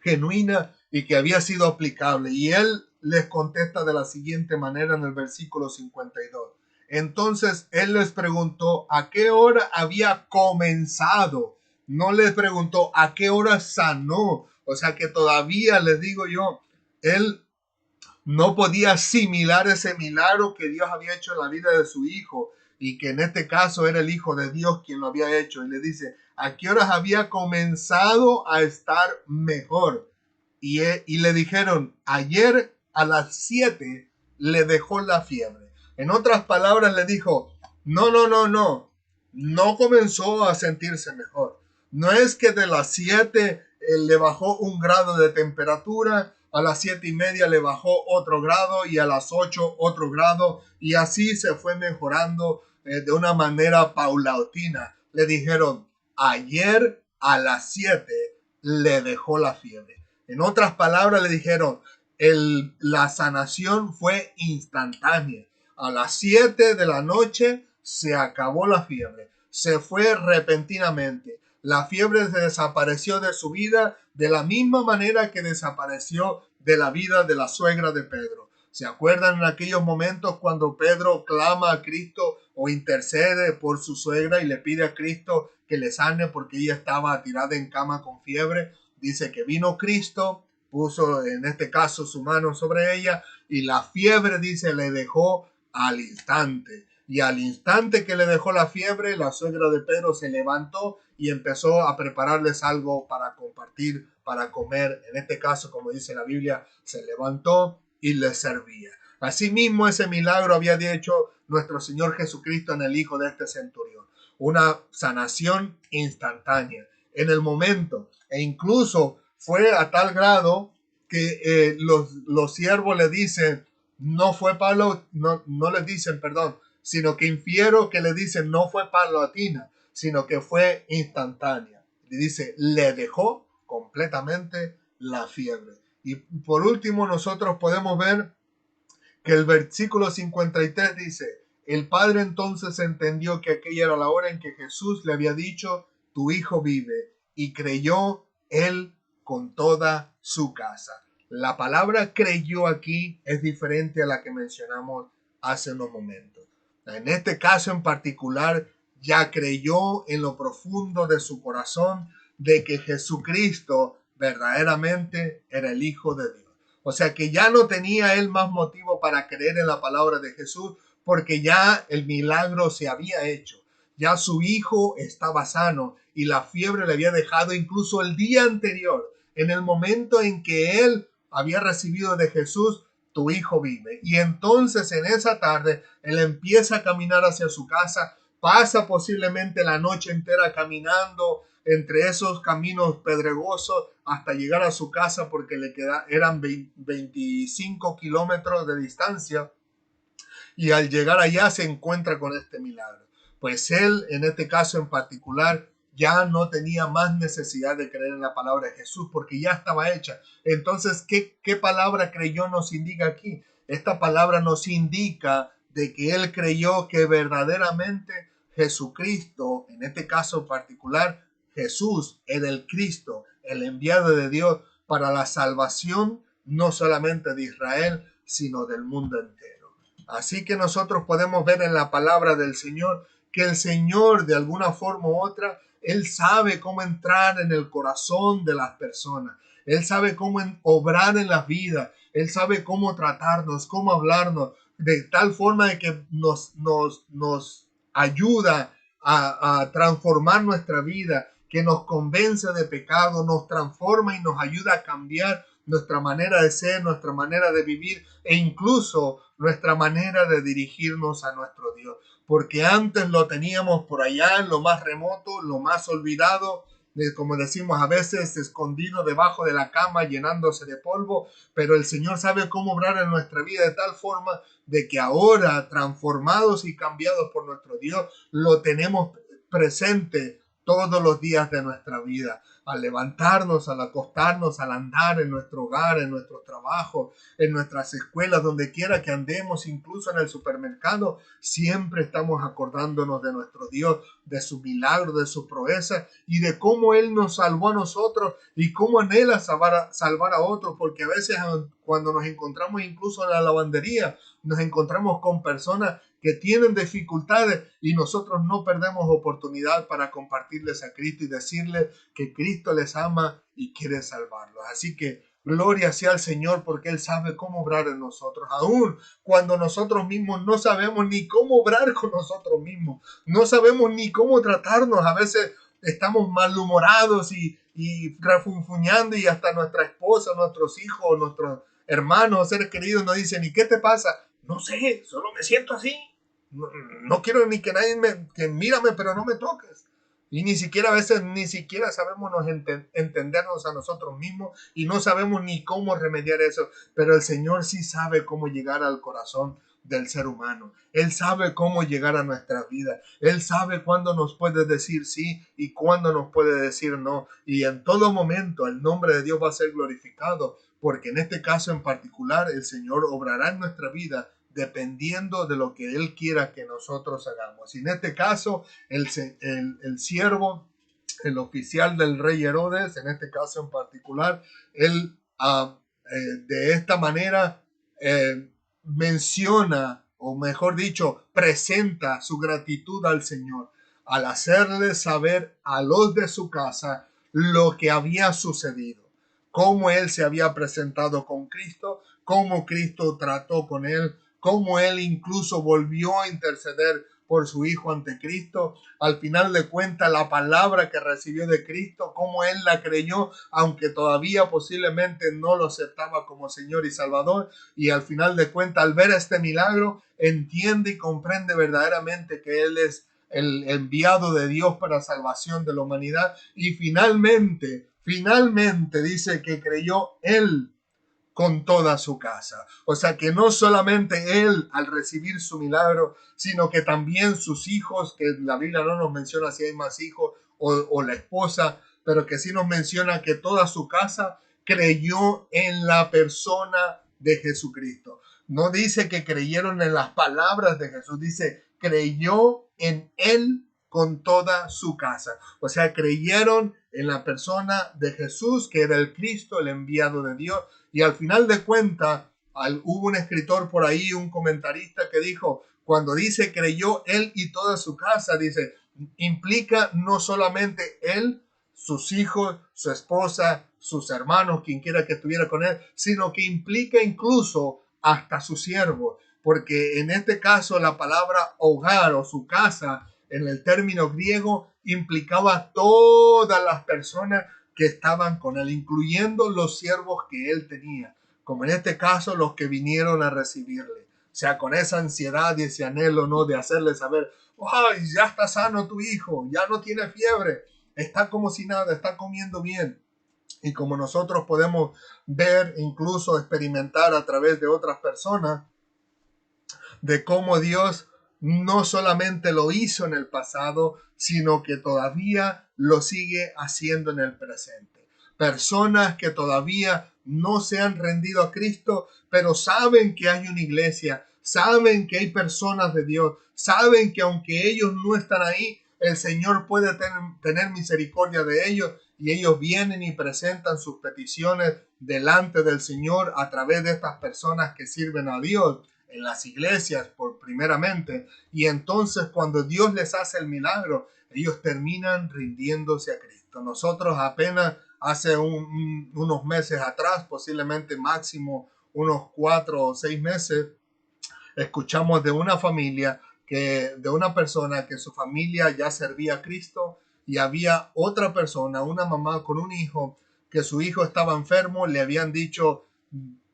genuina y que había sido aplicable. Y él les contesta de la siguiente manera en el versículo 52. Entonces él les preguntó a qué hora había comenzado. No les preguntó a qué hora sanó. O sea que todavía les digo yo, él no podía asimilar ese milagro que Dios había hecho en la vida de su hijo, y que en este caso era el Hijo de Dios quien lo había hecho. Y le dice, ¿a qué horas había comenzado a estar mejor? Y le dijeron, ayer a las 7 le dejó la fiebre. En otras palabras le dijo, no comenzó a sentirse mejor. No es que de las 7 le bajó 1 grado de temperatura, a las 7:30 le bajó otro grado, y a las 8 otro grado, y así se fue mejorando de una manera paulatina. Le dijeron, ayer a las 7 le dejó la fiebre. En otras palabras le dijeron, la sanación fue instantánea. A las 7 de la noche se acabó la fiebre. Se fue repentinamente. La fiebre se desapareció de su vida de la misma manera que desapareció de la vida de la suegra de Pedro. ¿Se acuerdan en aquellos momentos cuando Pedro clama a Cristo o intercede por su suegra y le pide a Cristo que le sane porque ella estaba tirada en cama con fiebre? Dice que vino Cristo, puso en este caso su mano sobre ella, y la fiebre, dice, le dejó al instante. Y al instante que le dejó la fiebre, la suegra de Pedro se levantó y empezó a prepararles algo para compartir, para comer. En este caso, como dice la Biblia, se levantó y les servía. Asimismo, ese milagro había hecho nuestro Señor Jesucristo en el hijo de este centurión. Una sanación instantánea, en el momento. E incluso fue a tal grado que los siervos le dicen, no fue no les dicen, perdón, sino que infiero que le dicen no fue paulatina, sino que fue instantánea. Le dice, le dejó completamente la fiebre. Y por último, nosotros podemos ver que el versículo 53 dice, el padre entonces entendió que aquella era la hora en que Jesús le había dicho, tu hijo vive, y creyó él con toda su casa. La palabra creyó aquí es diferente a la que mencionamos hace unos momentos. En este caso en particular, ya creyó en lo profundo de su corazón de que Jesucristo verdaderamente era el Hijo de Dios. O sea que ya no tenía él más motivo para creer en la palabra de Jesús, porque ya el milagro se había hecho. Ya su hijo estaba sano y la fiebre le había dejado incluso el día anterior, en el momento en que él había recibido de Jesús, tu hijo vive. Y entonces en esa tarde él empieza a caminar hacia su casa, pasa posiblemente la noche entera caminando entre esos caminos pedregosos hasta llegar a su casa, porque eran 25 kilómetros de distancia, y al llegar allá se encuentra con este milagro. Pues él, en este caso en particular, ya no tenía más necesidad de creer en la palabra de Jesús porque ya estaba hecha. Entonces, ¿qué palabra creyó nos indica aquí? Esta palabra nos indica de que él creyó que verdaderamente Jesucristo, en este caso particular, Jesús era el Cristo, el enviado de Dios para la salvación no solamente de Israel, sino del mundo entero. Así que nosotros podemos ver en la palabra del Señor que el Señor, de alguna forma u otra, Él sabe cómo entrar en el corazón de las personas. Él sabe cómo obrar en las vidas. Él sabe cómo tratarnos, cómo hablarnos, de tal forma de que nos ayuda a transformar nuestra vida, que nos convence de pecado, nos transforma y nos ayuda a cambiar nuestra manera de ser, nuestra manera de vivir e incluso nuestra manera de dirigirnos a nuestro Dios. Porque antes lo teníamos por allá, en lo más remoto, lo más olvidado, como decimos a veces, escondido debajo de la cama, llenándose de polvo, pero el Señor sabe cómo obrar en nuestra vida de tal forma de que ahora, transformados y cambiados por nuestro Dios, lo tenemos presente todos los días de nuestra vida, al levantarnos, al acostarnos, al andar en nuestro hogar, en nuestro trabajo, en nuestras escuelas, donde quiera que andemos, incluso en el supermercado, siempre estamos acordándonos de nuestro Dios, de su milagro, de su proeza y de cómo Él nos salvó a nosotros y cómo anhela salvar a otros, porque a veces cuando nos encontramos incluso en la lavandería, nos encontramos con personas que tienen dificultades y nosotros no perdemos oportunidad para compartirles a Cristo y decirles que Cristo les ama y quiere salvarlos. Así que gloria sea al Señor porque Él sabe cómo obrar en nosotros, aún cuando nosotros mismos no sabemos ni cómo obrar con nosotros mismos, no sabemos ni cómo tratarnos. A veces estamos malhumorados y refunfuñando y hasta nuestra esposa, nuestros hijos, nuestros hermanos, seres queridos nos dicen, ¿y qué te pasa? No sé, solo me siento así. No quiero ni que nadie que mírame, pero no me toques. Y ni siquiera a veces, ni siquiera sabemos entendernos a nosotros mismos y no sabemos ni cómo remediar eso. Pero el Señor sí sabe cómo llegar al corazón del ser humano. Él sabe cómo llegar a nuestra vida. Él sabe cuándo nos puede decir sí y cuándo nos puede decir no. Y en todo momento el nombre de Dios va a ser glorificado, porque en este caso en particular el Señor obrará en nuestra vida dependiendo de lo que Él quiera que nosotros hagamos. Y en este caso, el siervo, el oficial del rey Herodes, en este caso en particular, él de esta manera menciona, o mejor dicho, presenta su gratitud al Señor al hacerle saber a los de su casa lo que había sucedido, cómo él se había presentado con Cristo, cómo Cristo trató con él, cómo él incluso volvió a interceder por su hijo ante Cristo. Al final de cuentas, la palabra que recibió de Cristo, cómo él la creyó, aunque todavía posiblemente no lo aceptaba como Señor y Salvador. Y al final de cuentas, al ver este milagro, entiende y comprende verdaderamente que él es el enviado de Dios para salvación de la humanidad. Y finalmente dice que creyó él con toda su casa. O sea que no solamente él al recibir su milagro, sino que también sus hijos, que la Biblia no nos menciona si hay más hijos o la esposa, pero que sí nos menciona que toda su casa creyó en la persona de Jesucristo. No dice que creyeron en las palabras de Jesús, dice creyó en él con toda su casa. O sea, creyeron en la persona de Jesús, que era el Cristo, el enviado de Dios. Y al final de cuentas, hubo un escritor por ahí, un comentarista que dijo, cuando dice creyó él y toda su casa, dice, implica no solamente él, sus hijos, su esposa, sus hermanos, quien quiera que estuviera con él, sino que implica incluso hasta su siervo, porque en este caso la palabra hogar o su casa en el término griego implicaba todas las personas que estaban con él, incluyendo los siervos que él tenía, como en este caso los que vinieron a recibirle. O sea, con esa ansiedad y ese anhelo, ¿no? De hacerle saber, ¡ay, ya está sano tu hijo! Ya no tiene fiebre, está como si nada, está comiendo bien. Y como nosotros podemos ver, incluso experimentar a través de otras personas, de cómo Dios no solamente lo hizo en el pasado, sino que todavía lo sigue haciendo en el presente. Personas que todavía no se han rendido a Cristo, pero saben que hay una iglesia, saben que hay personas de Dios, saben que aunque ellos no están ahí, el Señor puede tener misericordia de ellos y ellos vienen y presentan sus peticiones delante del Señor a través de estas personas que sirven a Dios. en las iglesias por primeramente, y entonces cuando Dios les hace el milagro, ellos terminan rindiéndose a Cristo. Nosotros apenas hace unos meses atrás, posiblemente máximo unos 4 o 6 meses, escuchamos de una familia de una persona que su familia ya servía a Cristo, y había otra persona, una mamá con un hijo, que su hijo estaba enfermo. Le habían dicho,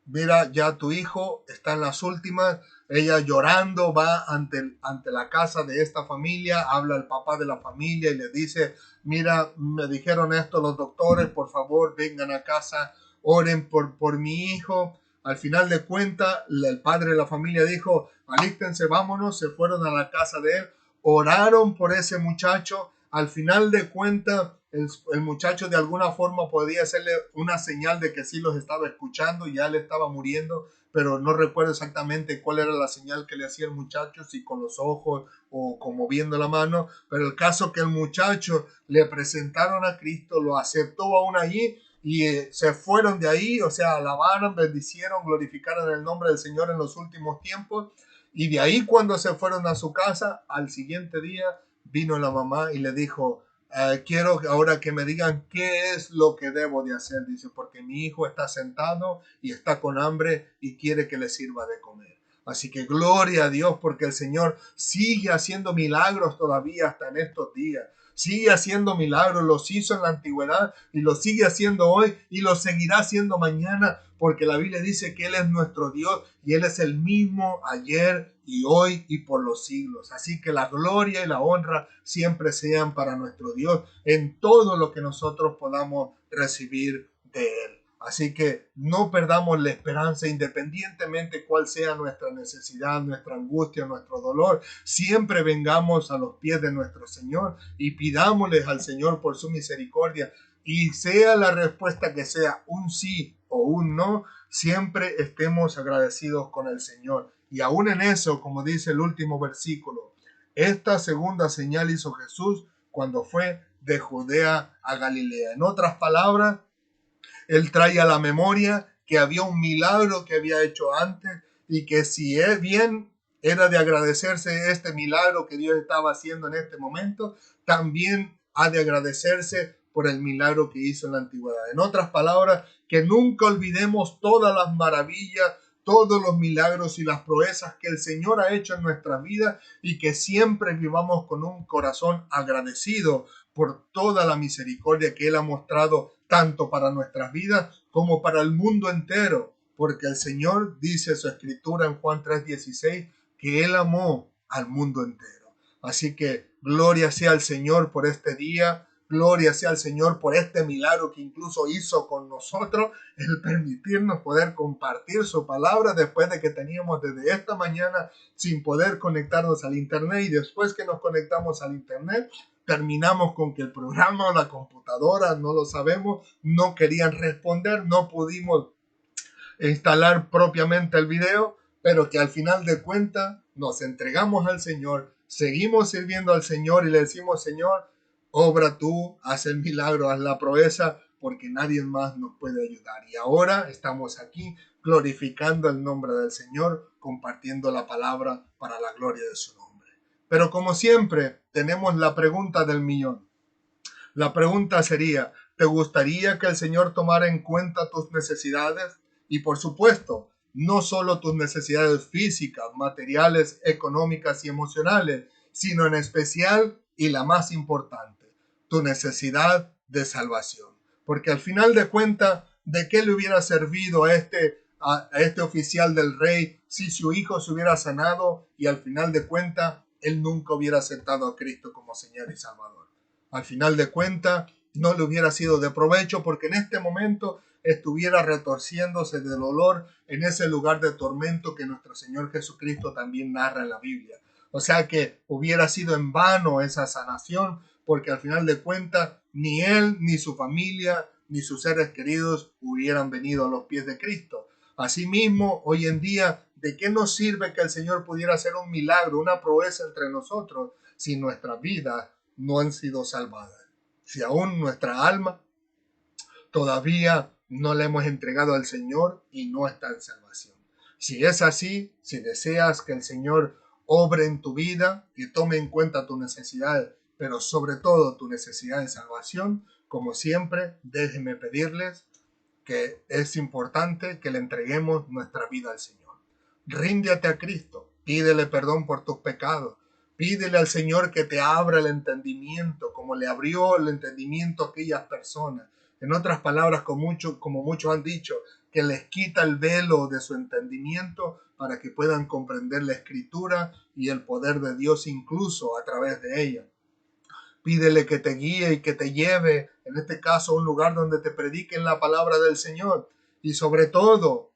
mira, ya tu hijo está en las últimas. Ella llorando va ante la casa de esta familia, habla al papá de la familia y le dice, mira, me dijeron esto los doctores, por favor vengan a casa, oren por mi hijo. Al final de cuentas, el padre de la familia dijo, alístense, vámonos. Se fueron a la casa de él, oraron por ese muchacho. Al final de cuentas, el muchacho de alguna forma podía hacerle una señal de que sí los estaba escuchando, ya le estaba muriendo, pero no recuerdo exactamente cuál era la señal que le hacía el muchacho, si con los ojos o con moviendo la mano, pero el caso que el muchacho le presentaron a Cristo, lo aceptó aún allí, y se fueron de ahí, o sea, alabaron, bendicieron, glorificaron el nombre del Señor en los últimos tiempos. Y de ahí, cuando se fueron a su casa, al siguiente día vino la mamá y le dijo, quiero ahora que me digan qué es lo que debo de hacer. Dice, porque mi hijo está sentado y está con hambre y quiere que le sirva de comer. Así que gloria a Dios, porque el Señor sigue haciendo milagros todavía hasta en estos días. Sigue haciendo milagros, los hizo en la antigüedad y los sigue haciendo hoy y los seguirá haciendo mañana, porque la Biblia dice que Él es nuestro Dios y Él es el mismo ayer y hoy y por los siglos. Así que la gloria y la honra siempre sean para nuestro Dios en todo lo que nosotros podamos recibir de Él. Así que no perdamos la esperanza, independientemente cuál sea nuestra necesidad, nuestra angustia, nuestro dolor. Siempre vengamos a los pies de nuestro Señor y pidámosles al Señor por su misericordia. Y sea la respuesta que sea un sí o un no, siempre estemos agradecidos con el Señor. Y aún en eso, como dice el último versículo, esta segunda señal hizo Jesús cuando fue de Judea a Galilea. En otras palabras, Él trae a la memoria que había un milagro que había hecho antes, y que si es bien era de agradecerse este milagro que Dios estaba haciendo en este momento, también ha de agradecerse por el milagro que hizo en la antigüedad. En otras palabras, que nunca olvidemos todas las maravillas, todos los milagros y las proezas que el Señor ha hecho en nuestra vida, y que siempre vivamos con un corazón agradecido por toda la misericordia que Él ha mostrado tanto para nuestras vidas como para el mundo entero, porque el Señor dice en su escritura en Juan 3:16 que Él amó al mundo entero. Así que gloria sea al Señor por este día, gloria sea al Señor por este milagro que incluso hizo con nosotros, el permitirnos poder compartir su palabra después de que teníamos desde esta mañana sin poder conectarnos al internet, y después que nos conectamos al internet terminamos con que el programa o la computadora, no lo sabemos, no querían responder, no pudimos instalar propiamente el video, pero que al final de cuentas nos entregamos al Señor, seguimos sirviendo al Señor y le decimos, Señor, obra tú, haz el milagro, haz la proeza, porque nadie más nos puede ayudar. Y ahora estamos aquí glorificando el nombre del Señor, compartiendo la palabra para la gloria de su nombre. Pero como siempre, tenemos la pregunta del millón. La pregunta sería, ¿te gustaría que el Señor tomara en cuenta tus necesidades? Y por supuesto, no solo tus necesidades físicas, materiales, económicas y emocionales, sino en especial y la más importante, tu necesidad de salvación. Porque al final de cuentas, ¿de qué le hubiera servido a este oficial del rey si su hijo se hubiera sanado y al final de cuentas él nunca hubiera aceptado a Cristo como Señor y Salvador? Al final de cuentas, no le hubiera sido de provecho, porque en este momento estuviera retorciéndose de dolor en ese lugar de tormento que nuestro Señor Jesucristo también narra en la Biblia. O sea que hubiera sido en vano esa sanación, porque al final de cuentas ni él, ni su familia, ni sus seres queridos hubieran venido a los pies de Cristo. Asimismo, hoy en día, ¿de qué nos sirve que el Señor pudiera hacer un milagro, una proeza entre nosotros, si nuestra vida no han sido salvadas? Si aún nuestra alma todavía no la hemos entregado al Señor y no está en salvación. Si es así, si deseas que el Señor obre en tu vida y tome en cuenta tu necesidad, pero sobre todo tu necesidad de salvación, como siempre, déjenme pedirles que es importante que le entreguemos nuestra vida al Señor. Ríndete a Cristo, pídele perdón por tus pecados, pídele al Señor que te abra el entendimiento, como le abrió el entendimiento a aquellas personas. En otras palabras, como muchos han dicho, que les quita el velo de su entendimiento para que puedan comprender la Escritura y el poder de Dios incluso a través de ella. Pídele que te guíe y que te lleve, en este caso, a un lugar donde te prediquen la palabra del Señor. Y sobre todo,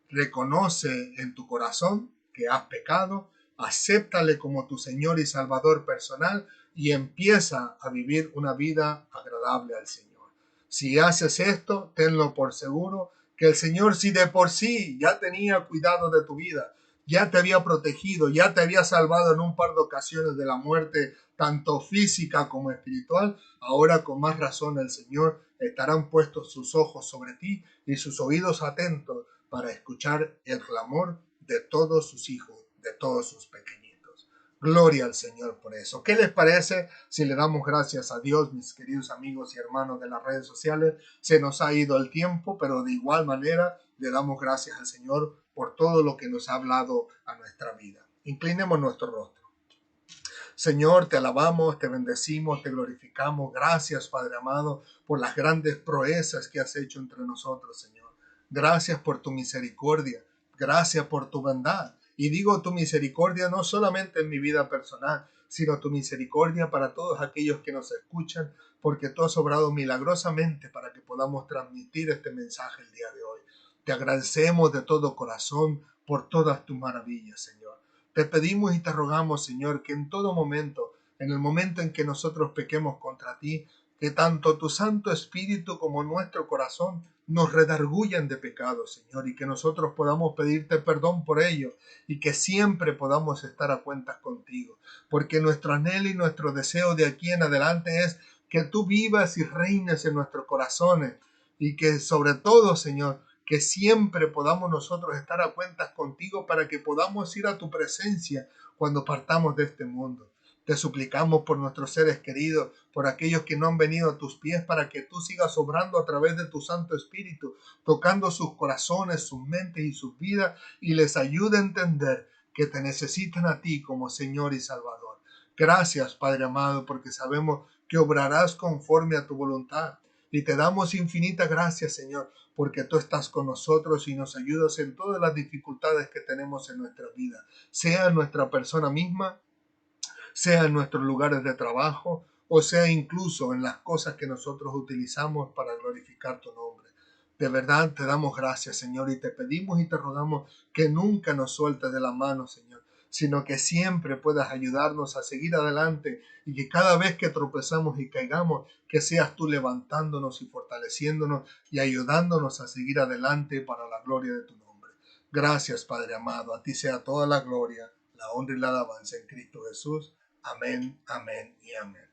reconoce en tu corazón que has pecado, acéptale como tu Señor y Salvador personal y empieza a vivir una vida agradable al Señor. Si haces esto, tenlo por seguro que el Señor, si de por sí ya tenía cuidado de tu vida, ya te había protegido, ya te había salvado en un par de ocasiones de la muerte, tanto física como espiritual, ahora con más razón el Señor estarán puestos sus ojos sobre ti y sus oídos atentos para escuchar el clamor de todos sus hijos, de todos sus pequeñitos. Gloria al Señor por eso. ¿Qué les parece si le damos gracias a Dios, mis queridos amigos y hermanos de las redes sociales? Se nos ha ido el tiempo, pero de igual manera le damos gracias al Señor por todo lo que nos ha hablado a nuestra vida. Inclinemos nuestro rostro. Señor, te alabamos, te bendecimos, te glorificamos. Gracias, Padre amado, por las grandes proezas que has hecho entre nosotros, Señor. Gracias por tu misericordia. Gracias por tu bondad. Y digo tu misericordia no solamente en mi vida personal, sino tu misericordia para todos aquellos que nos escuchan, porque tú has obrado milagrosamente para que podamos transmitir este mensaje el día de hoy. Te agradecemos de todo corazón por todas tus maravillas, Señor. Te pedimos y te rogamos, Señor, que en todo momento, en el momento en que nosotros pequemos contra ti, que tanto tu Santo Espíritu como nuestro corazón nos redarguyan de pecado, Señor, y que nosotros podamos pedirte perdón por ello y que siempre podamos estar a cuentas contigo, porque nuestro anhelo y nuestro deseo de aquí en adelante es que tú vivas y reines en nuestros corazones y que sobre todo, Señor, que siempre podamos nosotros estar a cuentas contigo para que podamos ir a tu presencia cuando partamos de este mundo. Te suplicamos por nuestros seres queridos, por aquellos que no han venido a tus pies, para que tú sigas obrando a través de tu Santo Espíritu, tocando sus corazones, sus mentes y sus vidas, y les ayude a entender que te necesitan a ti como Señor y Salvador. Gracias, Padre amado, porque sabemos que obrarás conforme a tu voluntad. Y te damos infinitas gracias, Señor, porque tú estás con nosotros y nos ayudas en todas las dificultades que tenemos en nuestra vida, sea en nuestra persona misma, sea en nuestros lugares de trabajo, o sea incluso en las cosas que nosotros utilizamos para glorificar tu nombre. De verdad te damos gracias, Señor, y te pedimos y te rogamos que nunca nos sueltes de la mano, Señor, sino que siempre puedas ayudarnos a seguir adelante y que cada vez que tropezamos y caigamos, que seas tú levantándonos y fortaleciéndonos y ayudándonos a seguir adelante para la gloria de tu nombre. Gracias, Padre amado. A ti sea toda la gloria, la honra y la alabanza en Cristo Jesús. Amén, amén y amén.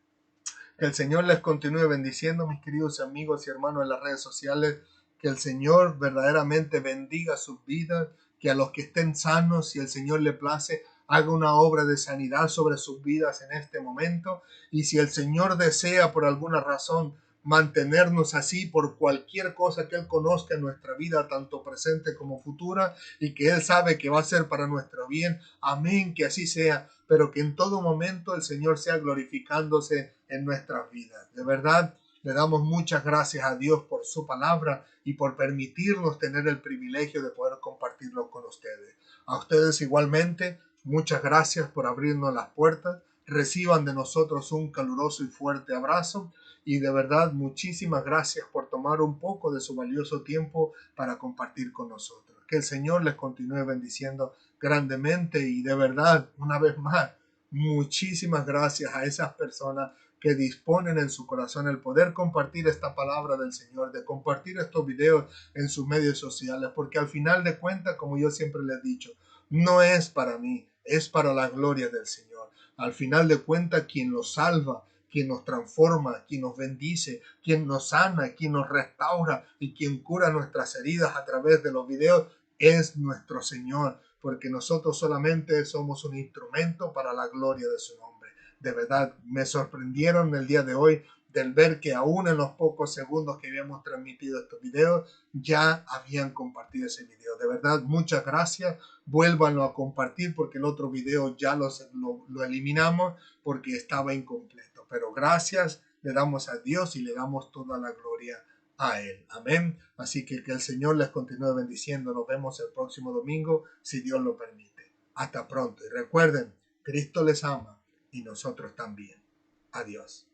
Que el Señor les continúe bendiciendo, mis queridos amigos y hermanos en las redes sociales. Que el Señor verdaderamente bendiga sus vidas. Que a los que estén sanos, si el Señor le place, haga una obra de sanidad sobre sus vidas en este momento. Y si el Señor desea por alguna razón mantenernos así por cualquier cosa que Él conozca en nuestra vida, tanto presente como futura, y que Él sabe que va a ser para nuestro bien. Amén, que así sea, pero que en todo momento el Señor sea glorificándose en nuestras vidas. De verdad, le damos muchas gracias a Dios por su palabra y por permitirnos tener el privilegio de poder compartirlo con ustedes. A ustedes igualmente, muchas gracias por abrirnos las puertas. Reciban de nosotros un caluroso y fuerte abrazo y de verdad muchísimas gracias por tomar un poco de su valioso tiempo para compartir con nosotros. Que el Señor les continúe bendiciendo grandemente y de verdad, una vez más, muchísimas gracias a esas personas que disponen en su corazón el poder compartir esta palabra del Señor, de compartir estos videos en sus medios sociales, porque al final de cuentas, como yo siempre les he dicho, no es para mí, es para la gloria del Señor. Al final de cuentas, quien los salva, quien nos transforma, quien nos bendice, quien nos sana, quien nos restaura y quien cura nuestras heridas a través de los videos, es nuestro Señor, porque nosotros solamente somos un instrumento para la gloria de su nombre. De verdad, me sorprendieron el día de hoy del ver que aún en los pocos segundos que habíamos transmitido estos videos, ya habían compartido ese video. De verdad, muchas gracias. Vuélvanlo a compartir porque el otro video ya lo eliminamos porque estaba incompleto. Pero gracias, le damos a Dios y le damos toda la gloria a Él. Amén. Así que el Señor les continúe bendiciendo. Nos vemos el próximo domingo, si Dios lo permite. Hasta pronto. Y recuerden, Cristo les ama y nosotros también. Adiós.